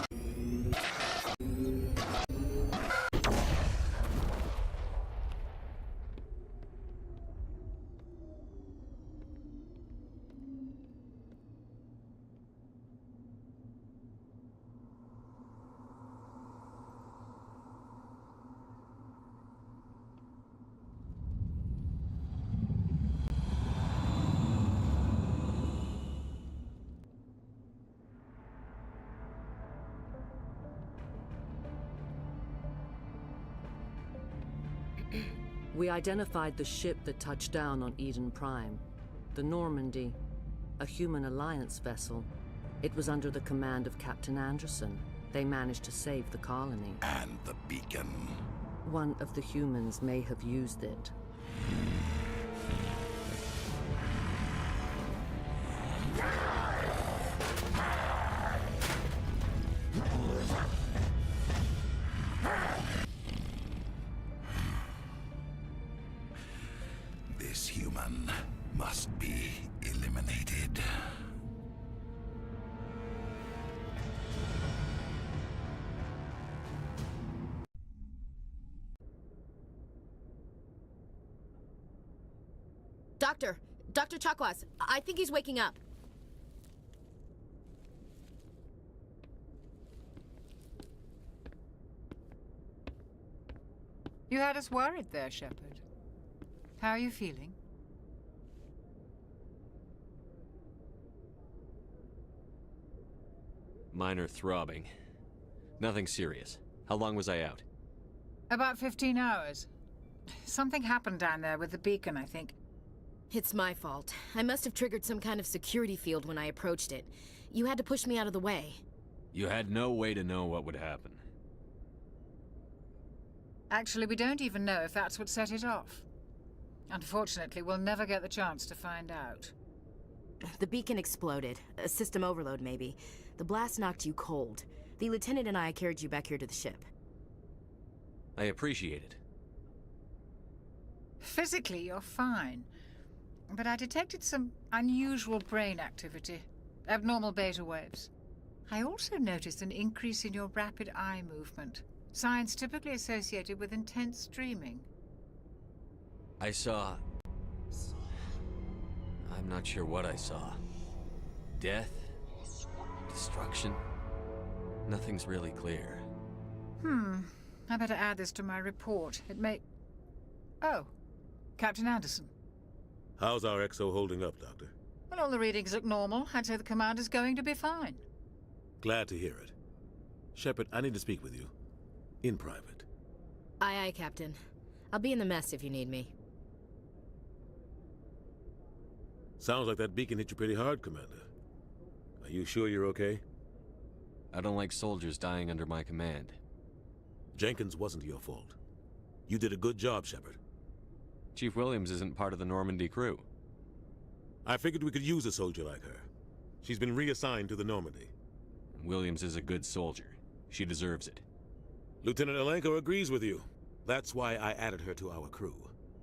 We identified the ship that touched down on Eden Prime. The Normandy, a human alliance vessel. It was under the command of Captain Anderson. They managed to save the colony. And the beacon. One of the humans may have used it. This human must be eliminated. Dr. Chakwas, I think he's waking up. You had us worried there, Shepard. How are you feeling? Minor throbbing. Nothing serious. How long was I out? About 15 hours. Something happened down there with the beacon, I think. It's my fault. I must have triggered some kind of security field when I approached it. You had to push me out of the way. You had no way to know what would happen. Actually, we don't even know if that's what set it off. Unfortunately, we'll never get the chance to find out. The beacon exploded. A system overload, maybe. The blast knocked you cold. The lieutenant and I carried you back here to the ship. I appreciate it. Physically, you're fine. But I detected some unusual brain activity. Abnormal beta waves. I also noticed an increase in your rapid eye movement. Signs typically associated with intense dreaming. I saw... I'm not sure what I saw. Death? Destruction? Nothing's really clear. I better add this to my report. It may... Oh, Captain Anderson. How's our XO holding up, Doctor? Well, all the readings look normal. I'd say the commander's going to be fine. Glad to hear it. Shepard, I need to speak with you. In private. Aye, Captain. I'll be in the mess if you need me. Sounds like that beacon hit you pretty hard, Commander. Are you sure you're okay? I don't like soldiers dying under my command. Jenkins wasn't your fault. You did a good job, Shepard. Chief Williams isn't part of the Normandy crew. I figured we could use a soldier like her. She's been reassigned to the Normandy. Williams is a good soldier. She deserves it. Lieutenant Alenko agrees with you. That's why I added her to our crew.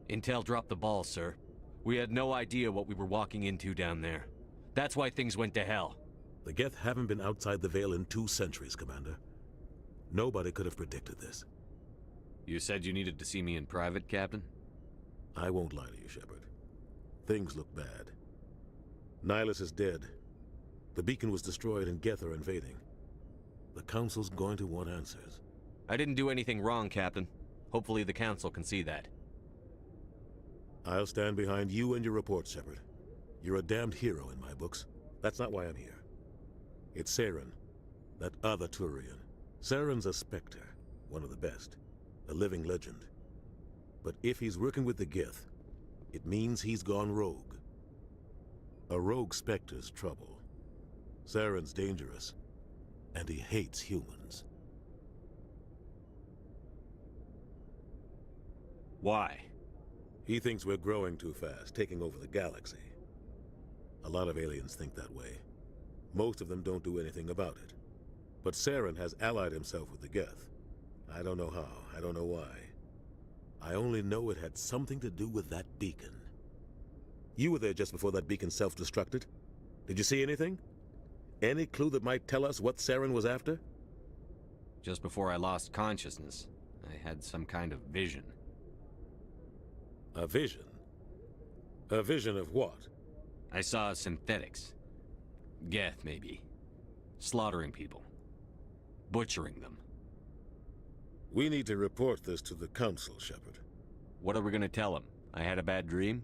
Intel dropped the ball, sir. We had no idea what we were walking into down there. That's why things went to hell. The Geth haven't been outside the Veil in 2 centuries, Commander. Nobody could have predicted this. You said you needed to see me in private, Captain? I won't lie to you, Shepard. Things look bad. Nihilus is dead. The beacon was destroyed and Geth are invading. The Council's going to want answers. I didn't do anything wrong, Captain. Hopefully the Council can see that. I'll stand behind you and your report, Shepard. You're a damned hero in my books. That's not why I'm here. It's Saren, that other Turian. Saren's a Spectre, one of the best, a living legend. But if he's working with the Geth, it means he's gone rogue. A rogue Spectre's trouble. Saren's dangerous, and he hates humans. Why? He thinks we're growing too fast, taking over the galaxy. A lot of aliens think that way. Most of them don't do anything about it. But Saren has allied himself with the Geth. I don't know how, I don't know why. I only know it had something to do with that beacon. You were there just before that beacon self-destructed. Did you see anything? Any clue that might tell us what Saren was after? Just before I lost consciousness, I had some kind of vision. A vision? A vision of what? I saw synthetics. Geth, maybe. Slaughtering people. Butchering them. We need to report this to the Council, Shepard. What are we gonna tell them? I had a bad dream?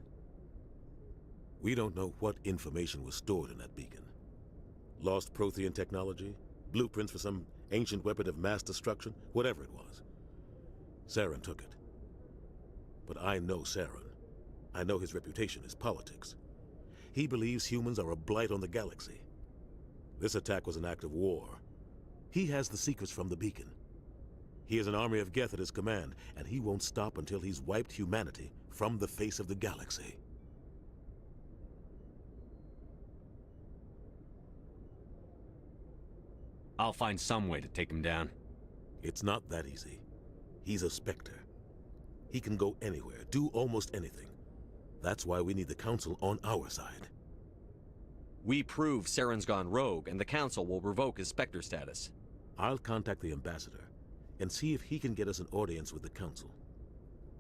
We don't know what information was stored in that beacon. Lost Prothean technology? Blueprints for some ancient weapon of mass destruction? Whatever it was. Saren took it. But I know Saren. I know his reputation is politics. He believes humans are a blight on the galaxy. This attack was an act of war. He has the secrets from the beacon. He has an army of Geth at his command, and he won't stop until he's wiped humanity from the face of the galaxy. I'll find some way to take him down. It's not that easy. He's a Spectre. He can go anywhere, do almost anything. That's why we need the Council on our side. We prove Saren's gone rogue, and the Council will revoke his Spectre status. I'll contact the Ambassador and see if he can get us an audience with the Council.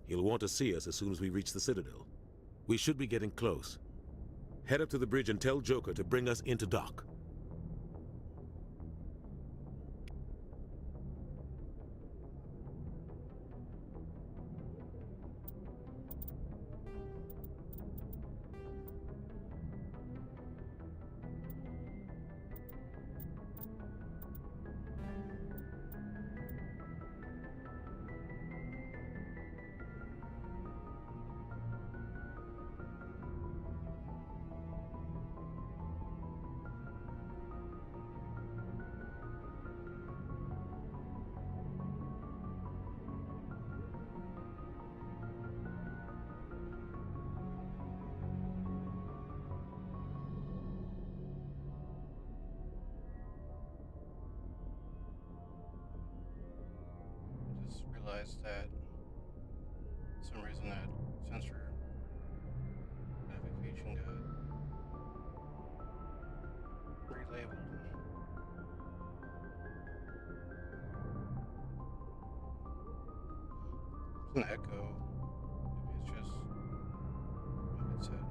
He'll want to see us as soon as we reach the Citadel. We should be getting close. Head up to the bridge and tell Joker to bring us into dock. Realized that for some reason that sensor notification got relabeled. It's an echo. Maybe it's just my headset.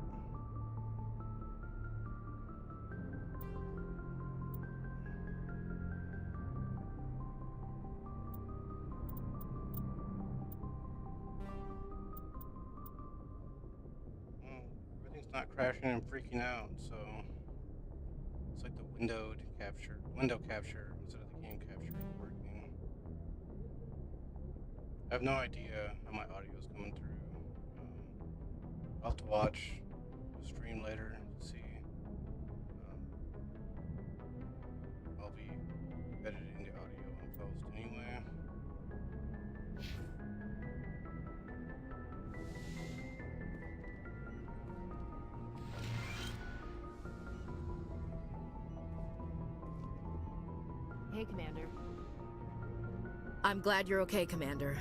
Not crashing and freaking out, so it's like the window capture instead of the game capture is working. I have no idea how my audio is coming through. I'll have to watch the stream later to see. I'll be editing the audio in post anyway. Hey, Commander. I'm glad you're okay, Commander.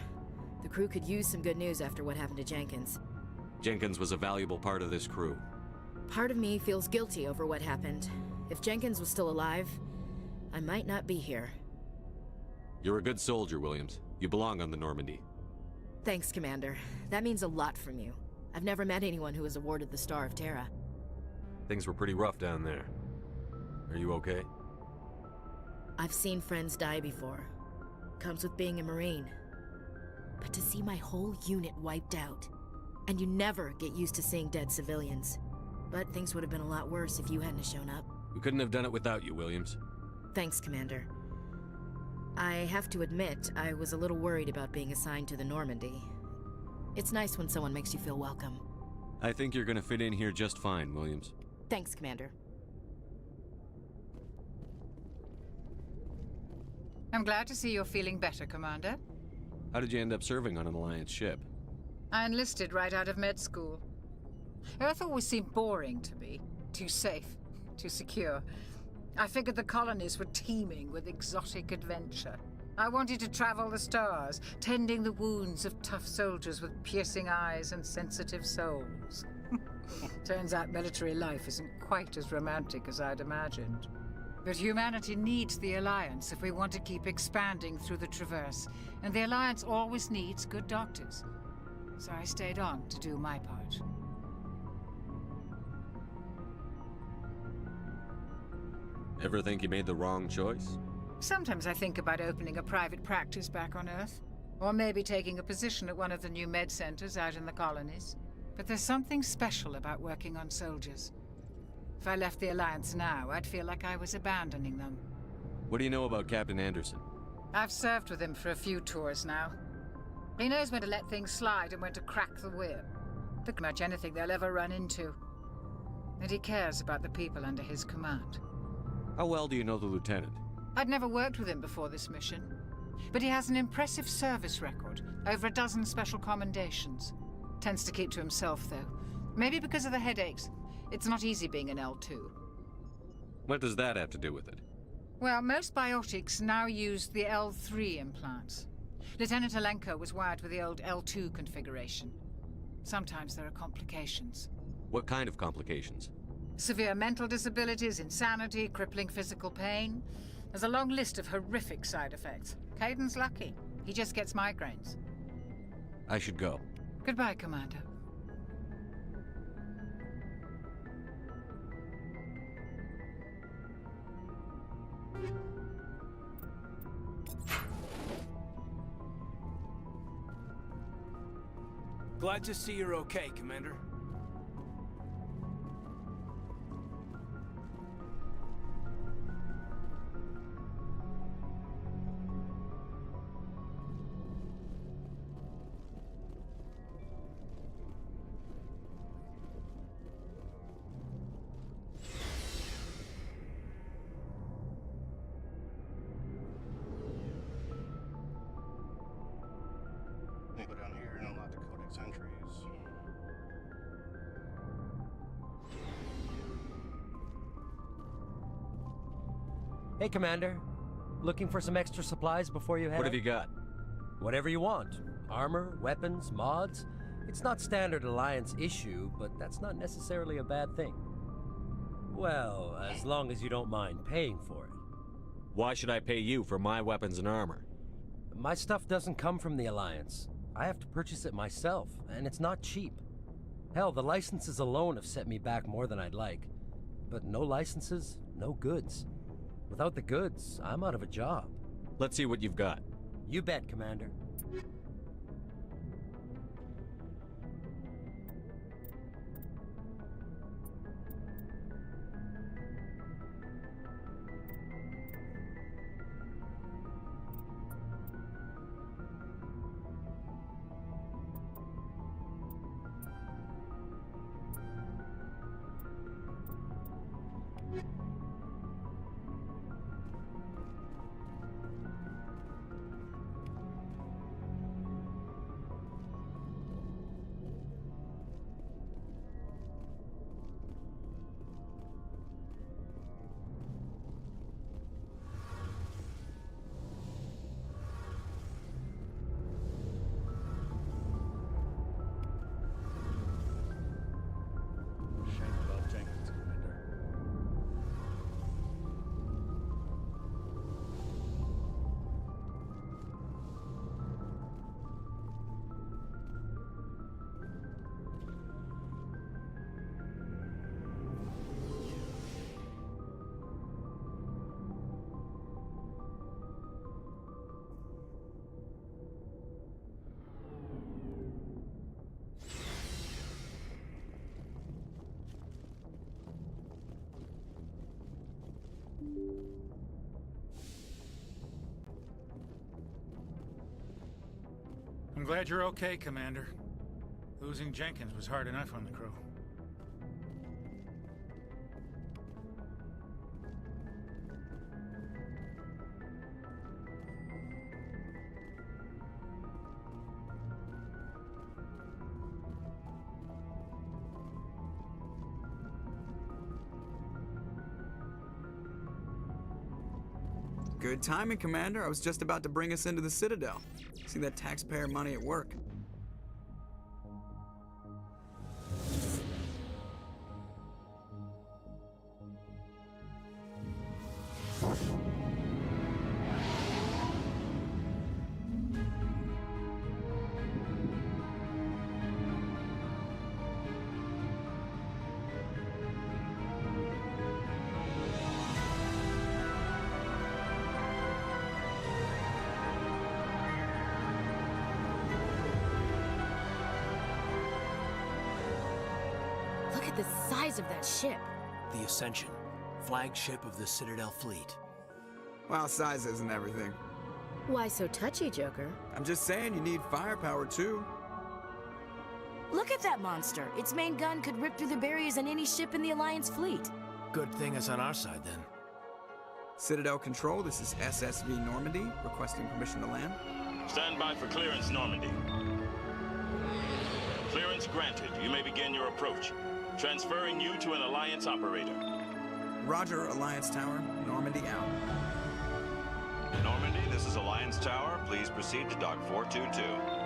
The crew could use some good news after what happened to Jenkins. Jenkins was a valuable part of this crew. Part of me feels guilty over what happened. If Jenkins was still alive, I might not be here. You're a good soldier, Williams. You belong on the Normandy. Thanks, Commander. That means a lot from you. I've never met anyone who was awarded the Star of Terra. Things were pretty rough down there. Are you okay? I've seen friends die before. Comes with being a Marine. But to see my whole unit wiped out, and you never get used to seeing dead civilians. But things would have been a lot worse if you hadn't shown up. We couldn't have done it without you, Williams. Thanks, Commander. I have to admit, I was a little worried about being assigned to the Normandy. It's nice when someone makes you feel welcome. I think you're gonna fit in here just fine, Williams. Thanks, Commander. I'm glad to see you're feeling better, Commander. How did you end up serving on an Alliance ship? I enlisted right out of med school. Earth always seemed boring to me. Too safe, too secure. I figured the colonies were teeming with exotic adventure. I wanted to travel the stars, tending the wounds of tough soldiers with piercing eyes and sensitive souls. Turns out military life isn't quite as romantic as I'd imagined. But humanity needs the Alliance if we want to keep expanding through the Traverse, and the Alliance always needs good doctors. So I stayed on to do my part. Ever think you made the wrong choice? Sometimes I think about opening a private practice back on Earth, or maybe taking a position at one of the new med centers out in the colonies. But there's something special about working on soldiers. If I left the Alliance now, I'd feel like I was abandoning them. What do you know about Captain Anderson? I've served with him for a few tours now. He knows when to let things slide and when to crack the whip. Pretty much anything they'll ever run into. And he cares about the people under his command. How well do you know the lieutenant? I'd never worked with him before this mission. But he has an impressive service record, over a dozen special commendations. Tends to keep to himself, though. Maybe because of the headaches. It's not easy being an L2. What does that have to do with it? Well, most biotics now use the L3 implants. Lieutenant Alenko was wired with the old L2 configuration. Sometimes there are complications. What kind of complications? Severe mental disabilities, insanity, crippling physical pain. There's a long list of horrific side effects. Kaiden's lucky. He just gets migraines. I should go. Goodbye, Commander. Glad to see you're okay, Commander. Go down here and unlock the Codex entries. Hey, Commander. Looking for some extra supplies before you head What have out? you got? Whatever you want. Armor, weapons, mods. It's not standard Alliance issue, but that's not necessarily a bad thing. Well, as long as you don't mind paying for it. Why should I pay you for my weapons and armor? My stuff doesn't come from the Alliance. I have to purchase it myself, and it's not cheap. Hell, the licenses alone have set me back more than I'd like. But no licenses, no goods. Without the goods, I'm out of a job. Let's see what you've got. You bet, Commander. I'm glad you're okay, Commander. Losing Jenkins was hard enough on the crew. Good timing, Commander. I was just about to bring us into the Citadel. See that taxpayer money at work. at the size of that ship. The Ascension, flagship of the Citadel fleet. Well, size isn't everything. Why so touchy, Joker? I'm just saying you need firepower too. Look at that monster. Its main gun could rip through the barriers in any ship in the Alliance fleet. Good thing it's on our side, then. Citadel Control, this is SSV Normandy, requesting permission to land. Stand by for clearance, Normandy. Clearance granted. You may begin your approach. Transferring you to an Alliance operator. Roger, Alliance Tower. Normandy out. Normandy, this is Alliance Tower. Please proceed to Dock 422.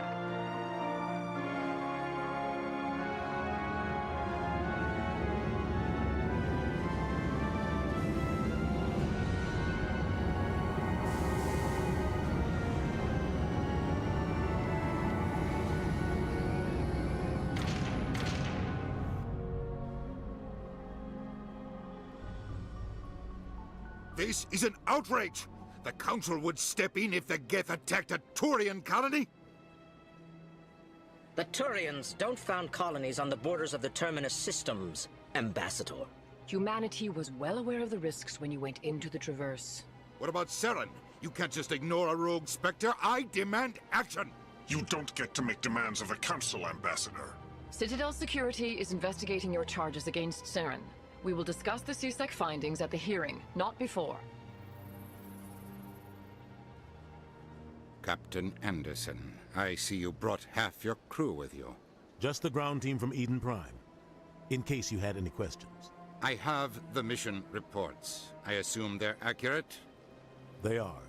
This is an outrage! The Council would step in if the Geth attacked a Turian colony? The Turians don't found colonies on the borders of the Terminus systems, Ambassador. Humanity was well aware of the risks when you went into the Traverse. What about Saren? You can't just ignore a rogue Spectre. I demand action! You don't get to make demands of the Council, Ambassador. Citadel Security is investigating your charges against Saren. We will discuss the CSEC findings at the hearing, not before. Captain Anderson, I see you brought half your crew with you. Just the ground team from Eden Prime, in case you had any questions. I have the mission reports. I assume they're accurate? They are.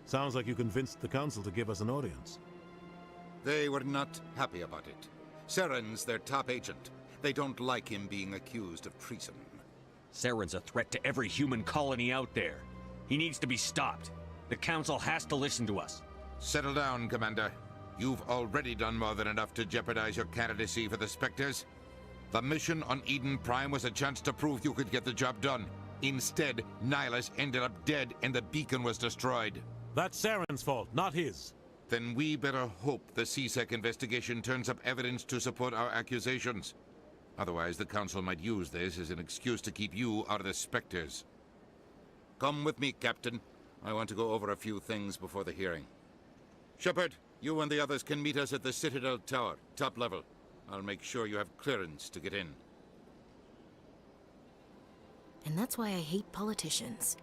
Sounds like you convinced the Council to give us an audience. They were not happy about it. Saren's their top agent. They don't like him being accused of treason. Saren's a threat to every human colony out there. He needs to be stopped. The Council has to listen to us. Settle down, Commander. You've already done more than enough to jeopardize your candidacy for the Spectres. The mission on Eden Prime was a chance to prove you could get the job done. Instead, Nihilus ended up dead and the beacon was destroyed. That's Saren's fault, not his. Then we better hope the CSEC investigation turns up evidence to support our accusations. Otherwise, the Council might use this as an excuse to keep you out of the Spectres. Come with me, Captain. I want to go over a few things before the hearing. Shepard, you and the others can meet us at the Citadel Tower, top level. I'll make sure you have clearance to get in. And that's why I hate politicians.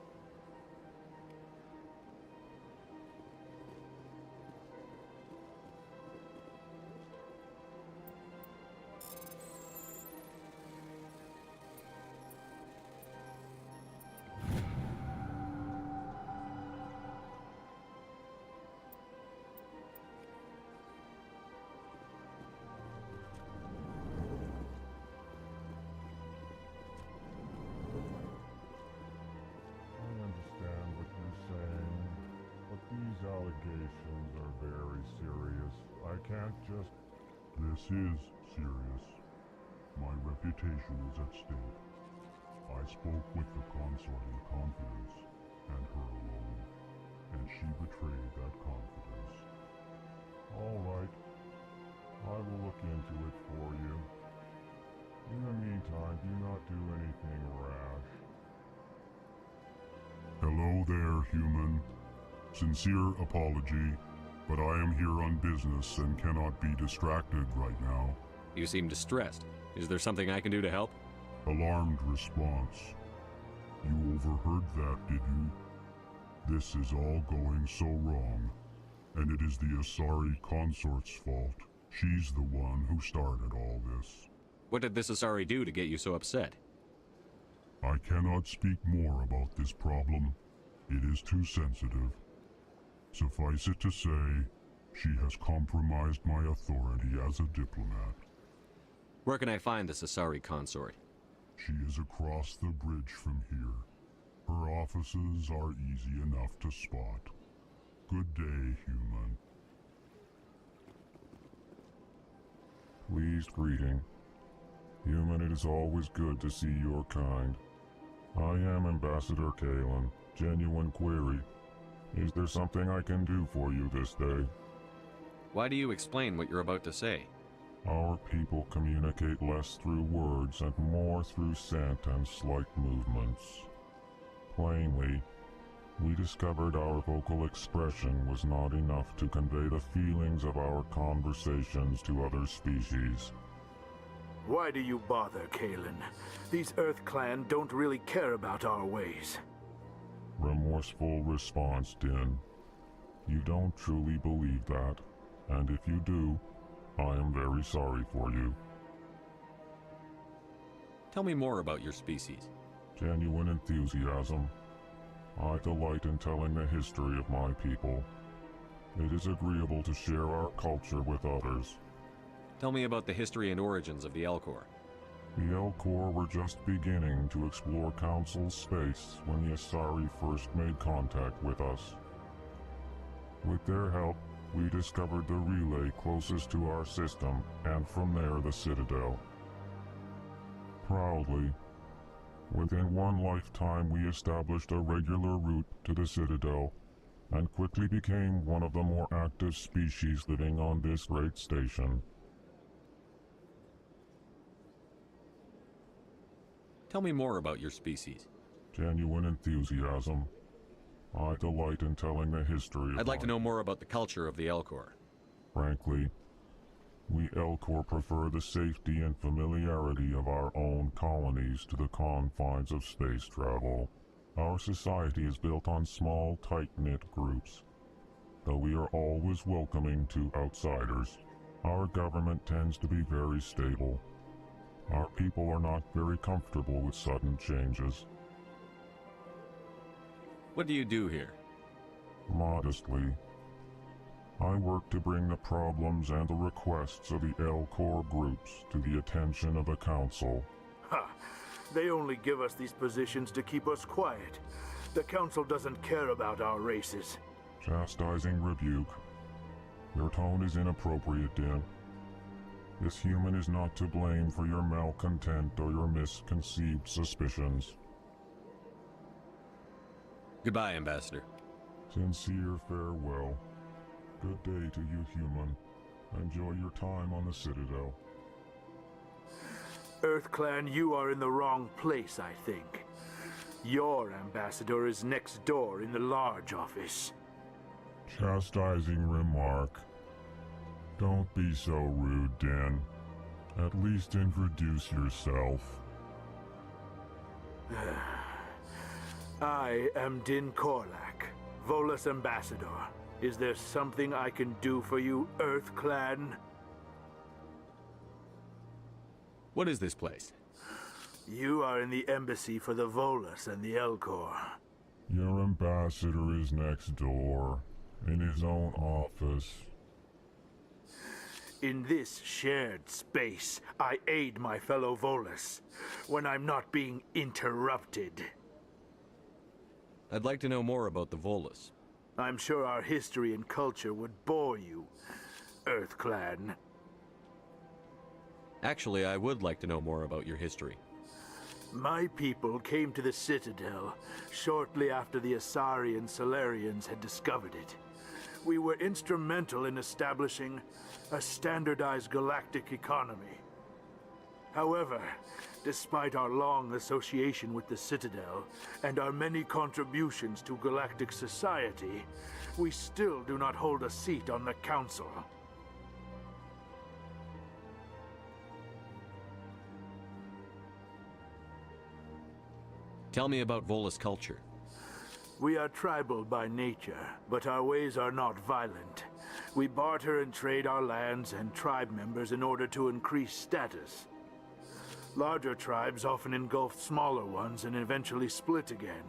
Allegations are very serious. I can't just... This is serious. My reputation is at stake. I spoke with the consort in confidence, and her alone, and she betrayed that confidence. All right. I will look into it for you. In the meantime, do not do anything rash. Hello there, human. Sincere apology, but I am here on business and cannot be distracted right now. You seem distressed. Is there something I can do to help? Alarmed response. You overheard that, did you? This is all going so wrong, and it is the Asari consort's fault. She's the one who started all this. What did this Asari do to get you so upset? I cannot speak more about this problem. It is too sensitive. Suffice it to say, she has compromised my authority as a diplomat. Where can I find this Asari consort? She is across the bridge from here. Her offices are easy enough to spot. Good day, human. Pleased greeting. Human, it is always good to see your kind. I am Ambassador Kalen. Genuine query. Is there something I can do for you this day? Why do you explain what you're about to say? Our people communicate less through words and more through scent and slight movements. Plainly, we discovered our vocal expression was not enough to convey the feelings of our conversations to other species. Why do you bother, Kalen? These Earth Clan don't really care about our ways. Remorseful response, Din. You don't truly believe that, and if you do, I am very sorry for you. Tell me more about your species. Genuine enthusiasm. I delight in telling the history of my people. It is agreeable to share our culture with others. Tell me about the history and origins of the Elcor. The Elcor were just beginning to explore Council space when the Asari first made contact with us. With their help, we discovered the relay closest to our system, and from there the Citadel. Proudly, within one lifetime we established a regular route to the Citadel, and quickly became one of the more active species living on this great station. Tell me more about your species. Genuine enthusiasm. I delight in telling the history of I'd like to know more about the culture of the Elcor. Frankly, we Elcor prefer the safety and familiarity of our own colonies to the confines of space travel. Our society is built on small, tight-knit groups. Though we are always welcoming to outsiders, our government tends to be very stable. Our people are not very comfortable with sudden changes. What do you do here? Modestly, I work to bring the problems and the requests of the Elcor groups to the attention of the Council. Ha! They only give us these positions to keep us quiet. The Council doesn't care about our races. Chastising rebuke. Your tone is inappropriate, Din. This human is not to blame for your malcontent or your misconceived suspicions. Goodbye, Ambassador. Sincere farewell. Good day to you, human. Enjoy your time on the Citadel. Earth Clan, you are in the wrong place, I think. Your ambassador is next door in the large office. Chastising remark. Don't be so rude, Din. At least introduce yourself. I am Din Korlak, Volus Ambassador. Is there something I can do for you, Earth Clan? What is this place? You are in the embassy for the Volus and the Elcor. Your ambassador is next door, in his own office. In this shared space, I aid my fellow Volus when I'm not being interrupted. I'd like to know more about the Volus. I'm sure our history and culture would bore you, Earth Clan. Actually, I would like to know more about your history. My people came to the Citadel shortly after the Asari and Salarians had discovered it. We were instrumental in establishing a standardized galactic economy. However, despite our long association with the Citadel and our many contributions to galactic society, we still do not hold a seat on the Council. Tell me about Volus culture. We are tribal by nature, but our ways are not violent. We barter and trade our lands and tribe members in order to increase status. Larger tribes often engulf smaller ones and eventually split again.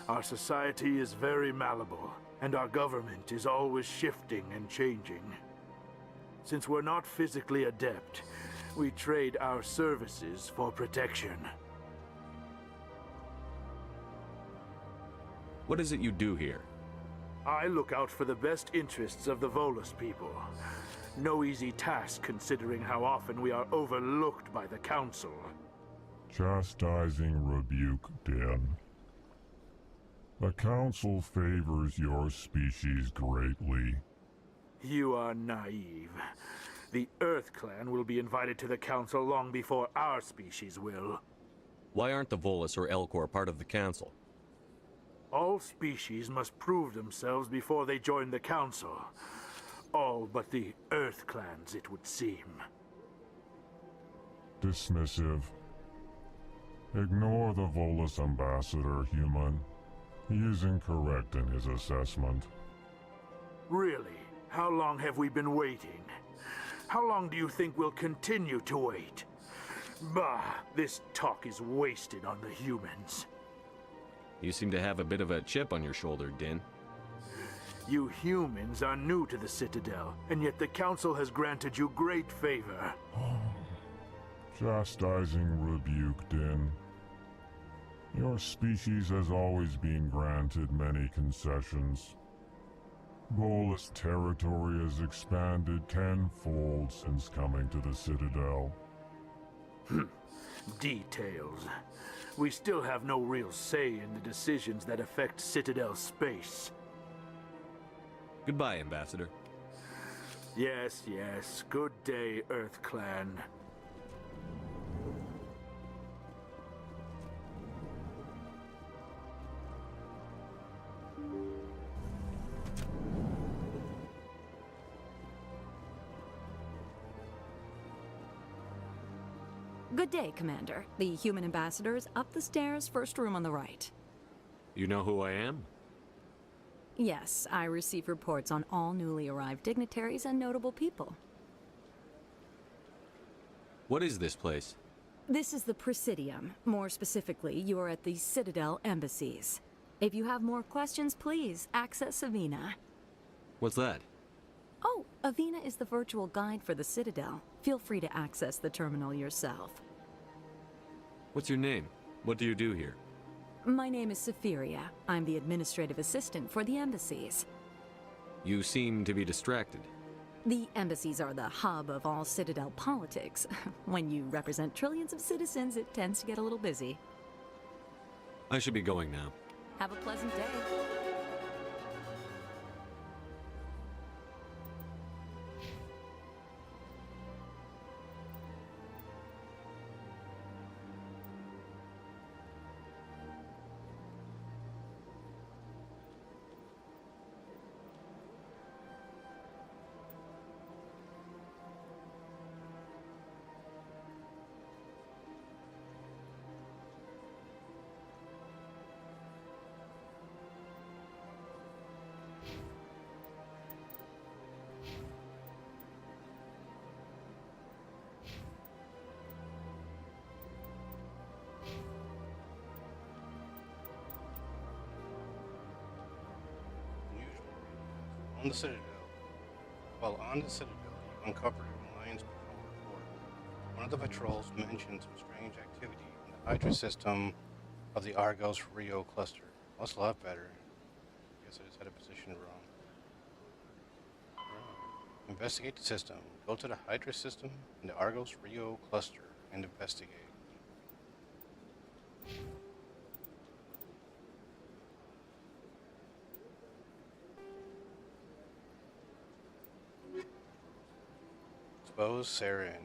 Our society is very malleable, and our government is always shifting and changing. Since we're not physically adept, we trade our services for protection. What is it you do here? I look out for the best interests of the Volus people. No easy task considering how often we are overlooked by the Council. Chastising rebuke, Din. The Council favors your species greatly. You are naive. The Earth Clan will be invited to the Council long before our species will. Why aren't the Volus or Elcor part of the Council? All species must prove themselves before they join the Council. All but the Earth Clans, it would seem. Dismissive. Ignore the Volus ambassador, human. He is incorrect in his assessment. Really? How long have we been waiting? How long do you think we'll continue to wait? Bah, this talk is wasted on the humans. You seem to have a bit of a chip on your shoulder, Din. You humans are new to the Citadel, and yet the Council has granted you great favor. Chastising rebuke, Din. Your species has always been granted many concessions. Volus territory has expanded tenfold since coming to the Citadel. Details. We still have no real say in the decisions that affect Citadel space. Goodbye, Ambassador. Yes, yes. Good day, Earth Clan. Good day, Commander. The human ambassador is up the stairs, first room on the right. You know who I am? Yes, I receive reports on all newly arrived dignitaries and notable people. What is this place? This is the Presidium. More specifically, you are at the Citadel embassies. If you have more questions, please access Avina. What's that? Oh, Avina is the virtual guide for the Citadel. Feel free to access the terminal yourself. What's your name? What do you do here? My name is Sephiria. I'm the administrative assistant for the embassies. You seem to be distracted. The embassies are the hub of all Citadel politics. When you represent trillions of citizens, it tends to get a little busy. I should be going now. Have a pleasant day. On the Citadel. While on the Citadel, you uncovered an Alliance patrol report. One of the patrols mentioned some strange activity in the Hydra system of the Argos Rio cluster. That's a lot better. Guess I just had a position wrong. Investigate the system. Go to the Hydra system in the Argos Rio cluster and investigate. Expose Saren.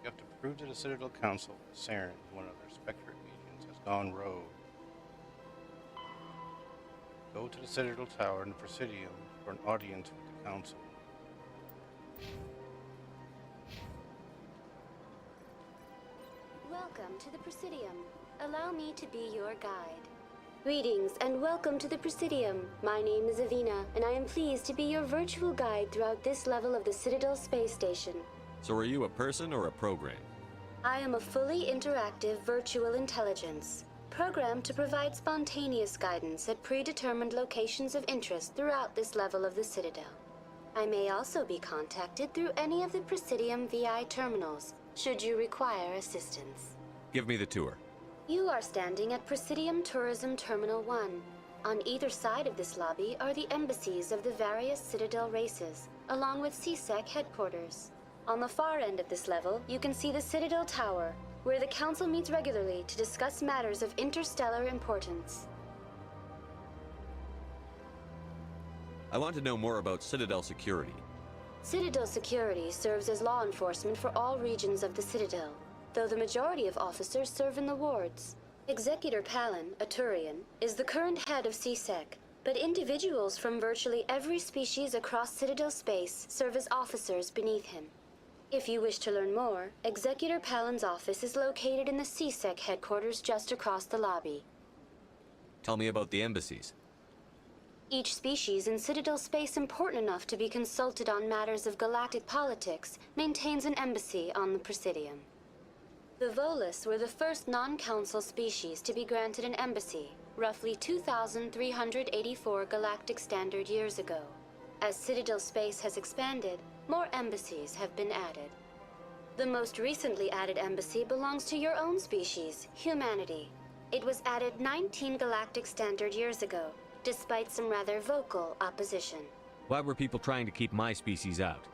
You have to prove to the Citadel Council that Saren, one of their Spectre agents, has gone rogue. Go to the Citadel Tower in the Presidium for an audience with the Council. Welcome to the Presidium. Allow me to be your guide. Greetings and welcome to the Presidium. My name is Avina, and I am pleased to be your virtual guide throughout this level of the Citadel Space Station. So are you a person or a program? I am a fully interactive virtual intelligence, programmed to provide spontaneous guidance at predetermined locations of interest throughout this level of the Citadel. I may also be contacted through any of the Presidium VI terminals, should you require assistance. Give me the tour. You are standing at Presidium Tourism Terminal 1. On either side of this lobby are the embassies of the various Citadel races, along with CSEC headquarters. On the far end of this level, you can see the Citadel Tower, where the Council meets regularly to discuss matters of interstellar importance. I want to know more about Citadel security. Citadel security serves as law enforcement for all regions of the Citadel, though the majority of officers serve in the wards. Executor Palin, a Turian, is the current head of CSEC, but individuals from virtually every species across Citadel space serve as officers beneath him. If you wish to learn more, Executor Palin's office is located in the CSEC headquarters just across the lobby. Tell me about the embassies. Each species in Citadel space important enough to be consulted on matters of galactic politics maintains an embassy on the Presidium. The Volus were the first non-council species to be granted an embassy, roughly 2,384 galactic standard years ago. As Citadel space has expanded, more embassies have been added. The most recently added embassy belongs to your own species, humanity. It was added 19 galactic standard years ago, despite some rather vocal opposition. Why were people trying to keep my species out?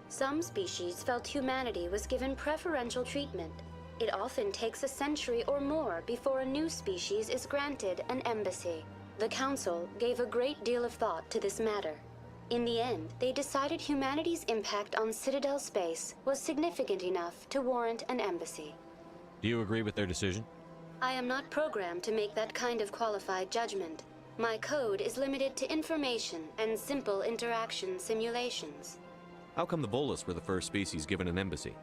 Some species felt humanity was given preferential treatment. It often takes a century or more before a new species is granted an embassy. The Council gave a great deal of thought to this matter. In the end, they decided humanity's impact on Citadel space was significant enough to warrant an embassy. Do you agree with their decision? I am not programmed to make that kind of qualified judgment. My code is limited to information and simple interaction simulations. How come the Volus were the first species given an embassy?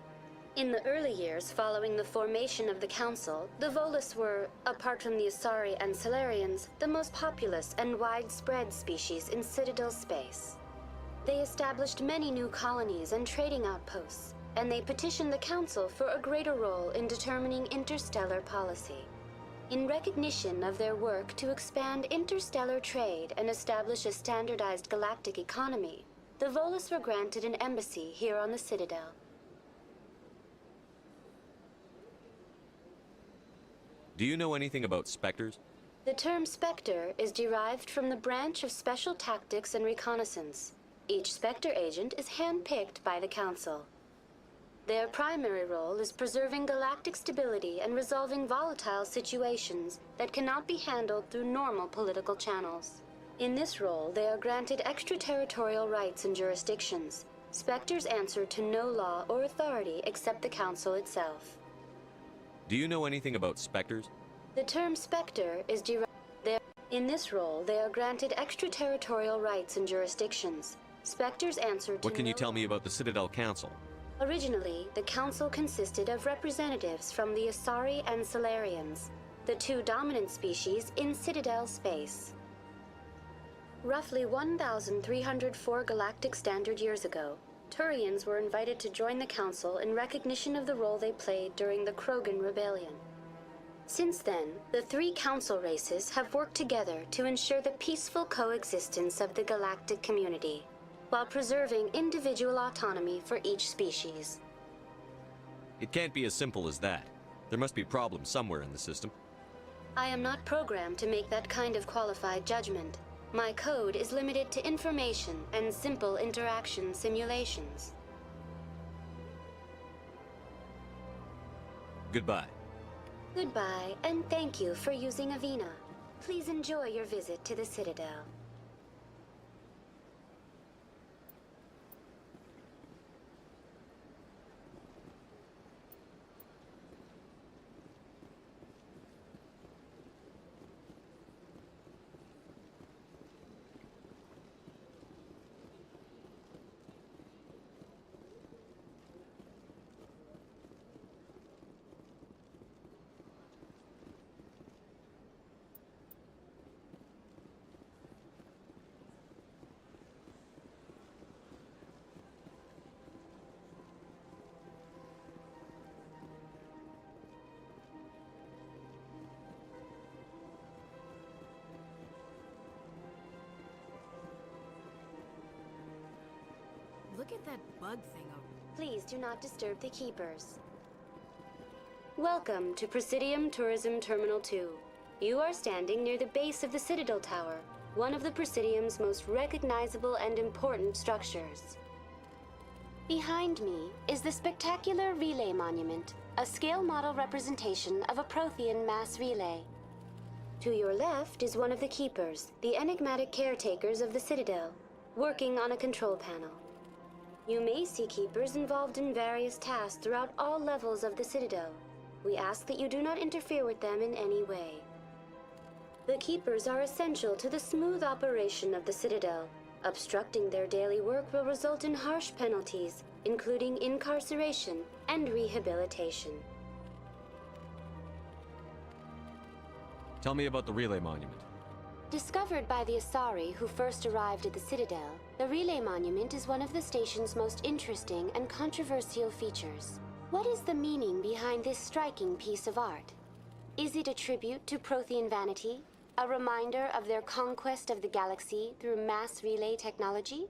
In the early years following the formation of the Council, the Volus were, apart from the Asari and Salarians, the most populous and widespread species in Citadel space. They established many new colonies and trading outposts, and they petitioned the Council for a greater role in determining interstellar policy. In recognition of their work to expand interstellar trade and establish a standardized galactic economy, the Volus were granted an embassy here on the Citadel. Do you know anything about Spectres? The term Spectre is derived from the branch of Special Tactics and Reconnaissance. Each Spectre agent is handpicked by the Council. Their primary role is preserving galactic stability and resolving volatile situations that cannot be handled through normal political channels. In this role, they are granted extraterritorial rights and jurisdictions. Spectres answer to no law or authority except the Council itself. Do you know anything about Spectres? The term Spectre is derived. In this role, they are granted extraterritorial rights and jurisdictions. Spectres answer to What can you tell me about the Citadel Council? Originally, the Council consisted of representatives from the Asari and Salarians, the two dominant species in Citadel space. Roughly 1,304 galactic standard years ago, Turians were invited to join the Council in recognition of the role they played during the Krogan Rebellion. Since then, the three Council races have worked together to ensure the peaceful coexistence of the galactic community, while preserving individual autonomy for each species. It can't be as simple as that. There must be problems somewhere in the system. I am not programmed to make that kind of qualified judgment. My code is limited to information and simple interaction simulations. Goodbye. Goodbye, and thank you for using Avina. Please enjoy your visit to the Citadel. Look at that bug thing over. Please do not disturb the keepers. Welcome to Presidium Tourism Terminal 2. You are standing near the base of the Citadel Tower, one of the Presidium's most recognizable and important structures. Behind me is the spectacular Relay Monument, a scale model representation of a Prothean mass relay. To your left is one of the keepers, the enigmatic caretakers of the Citadel, working on a control panel. You may see Keepers involved in various tasks throughout all levels of the Citadel. We ask that you do not interfere with them in any way. The Keepers are essential to the smooth operation of the Citadel. Obstructing their daily work will result in harsh penalties, including incarceration and rehabilitation. Tell me about the Relay Monument. Discovered by the Asari who first arrived at the Citadel, the Relay Monument is one of the station's most interesting and controversial features. What is the meaning behind this striking piece of art? Is it a tribute to Prothean vanity? A reminder of their conquest of the galaxy through mass relay technology?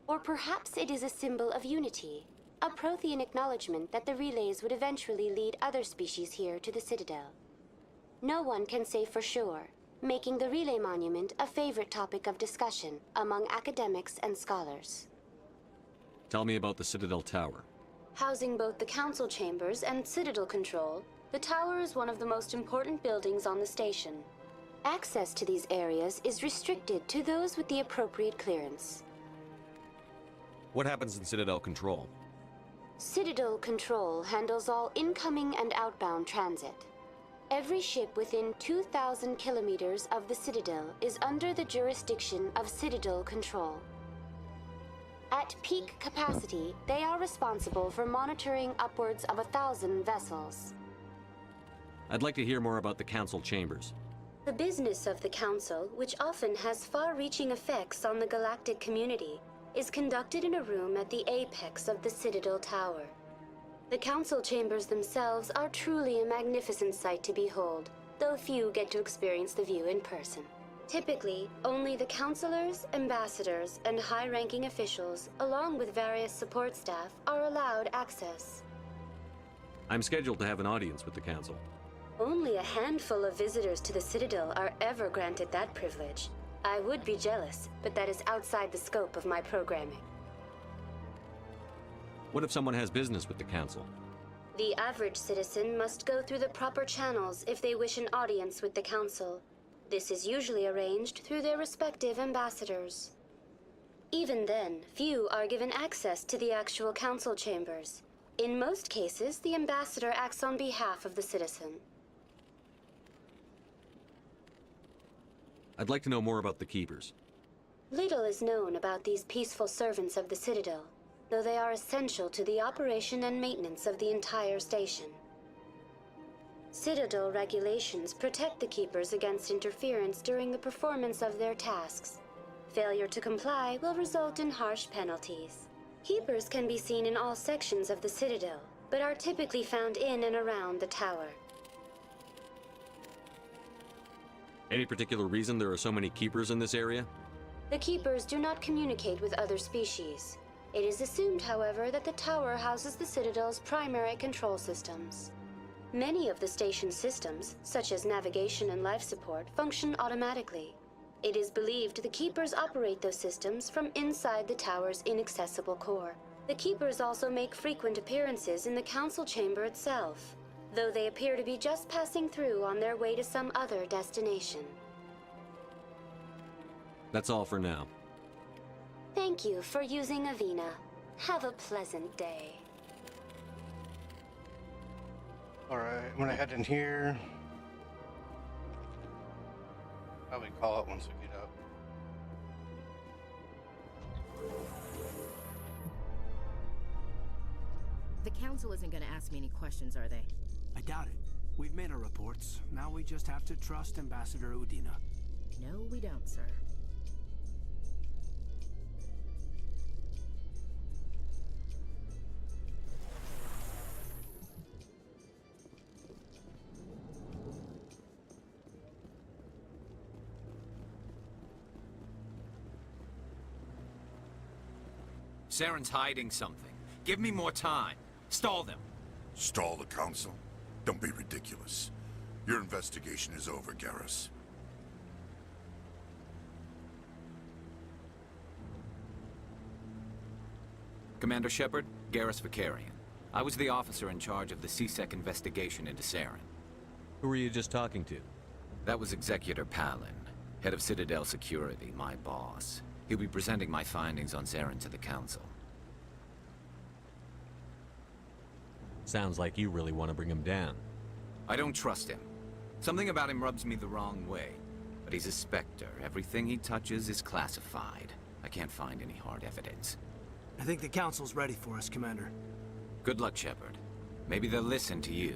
Or perhaps it is a symbol of unity, a Prothean acknowledgement that the relays would eventually lead other species here to the Citadel. No one can say for sure, making the Relay Monument a favorite topic of discussion among academics and scholars. Tell me about the Citadel Tower. Housing both the council chambers and Citadel control, the tower is one of the most important buildings on the station. Access to these areas is restricted to those with the appropriate clearance. What happens in Citadel Control? Citadel Control handles all incoming and outbound transit. Every ship within 2,000 kilometers of the Citadel is under the jurisdiction of Citadel Control. At peak capacity, they are responsible for monitoring upwards of 1,000 vessels. I'd like to hear more about the Council Chambers. The business of the Council, which often has far-reaching effects on the galactic community, is conducted in a room at the apex of the Citadel Tower. The Council Chambers themselves are truly a magnificent sight to behold, though few get to experience the view in person. Typically, only the councilors, ambassadors, and high-ranking officials, along with various support staff, are allowed access. I'm scheduled to have an audience with the Council. Only a handful of visitors to the Citadel are ever granted that privilege. I would be jealous, but that is outside the scope of my programming. What if someone has business with the Council? The average citizen must go through the proper channels if they wish an audience with the Council. This is usually arranged through their respective ambassadors. Even then, few are given access to the actual Council chambers. In most cases, the ambassador acts on behalf of the citizen. I'd like to know more about the Keepers. Little is known about these peaceful servants of the Citadel, though they are essential to the operation and maintenance of the entire station. Citadel regulations protect the Keepers against interference during the performance of their tasks. Failure to comply will result in harsh penalties. Keepers can be seen in all sections of the Citadel, but are typically found in and around the tower. Any particular reason there are so many Keepers in this area? The Keepers do not communicate with other species. It is assumed, however, that the tower houses the Citadel's primary control systems. Many of the station's systems, such as navigation and life support, function automatically. It is believed the Keepers operate those systems from inside the tower's inaccessible core. The Keepers also make frequent appearances in the Council chamber itself, though they appear to be just passing through on their way to some other destination. That's all for now. Thank you for using Avina. Have a pleasant day. Alright, I'm gonna head in here. Probably call it once we get up. The Council isn't gonna ask me any questions, are they? I doubt it. We've made our reports. Now we just have to trust Ambassador Udina. No, we don't, sir. Saren's hiding something. Give me more time. Stall them. Stall the Council? Don't be ridiculous. Your investigation is over, Garrus. Commander Shepard, Garrus Vakarian. I was the officer in charge of the C-Sec investigation into Saren. Who were you just talking to? That was Executor Palin, head of Citadel Security, my boss. He'll be presenting my findings on Saren to the Council. Sounds like you really want to bring him down. I don't trust him. Something about him rubs me the wrong way. But he's a Spectre. Everything he touches is classified. I can't find any hard evidence. I think the Council's ready for us, Commander. Good luck, Shepard. Maybe they'll listen to you.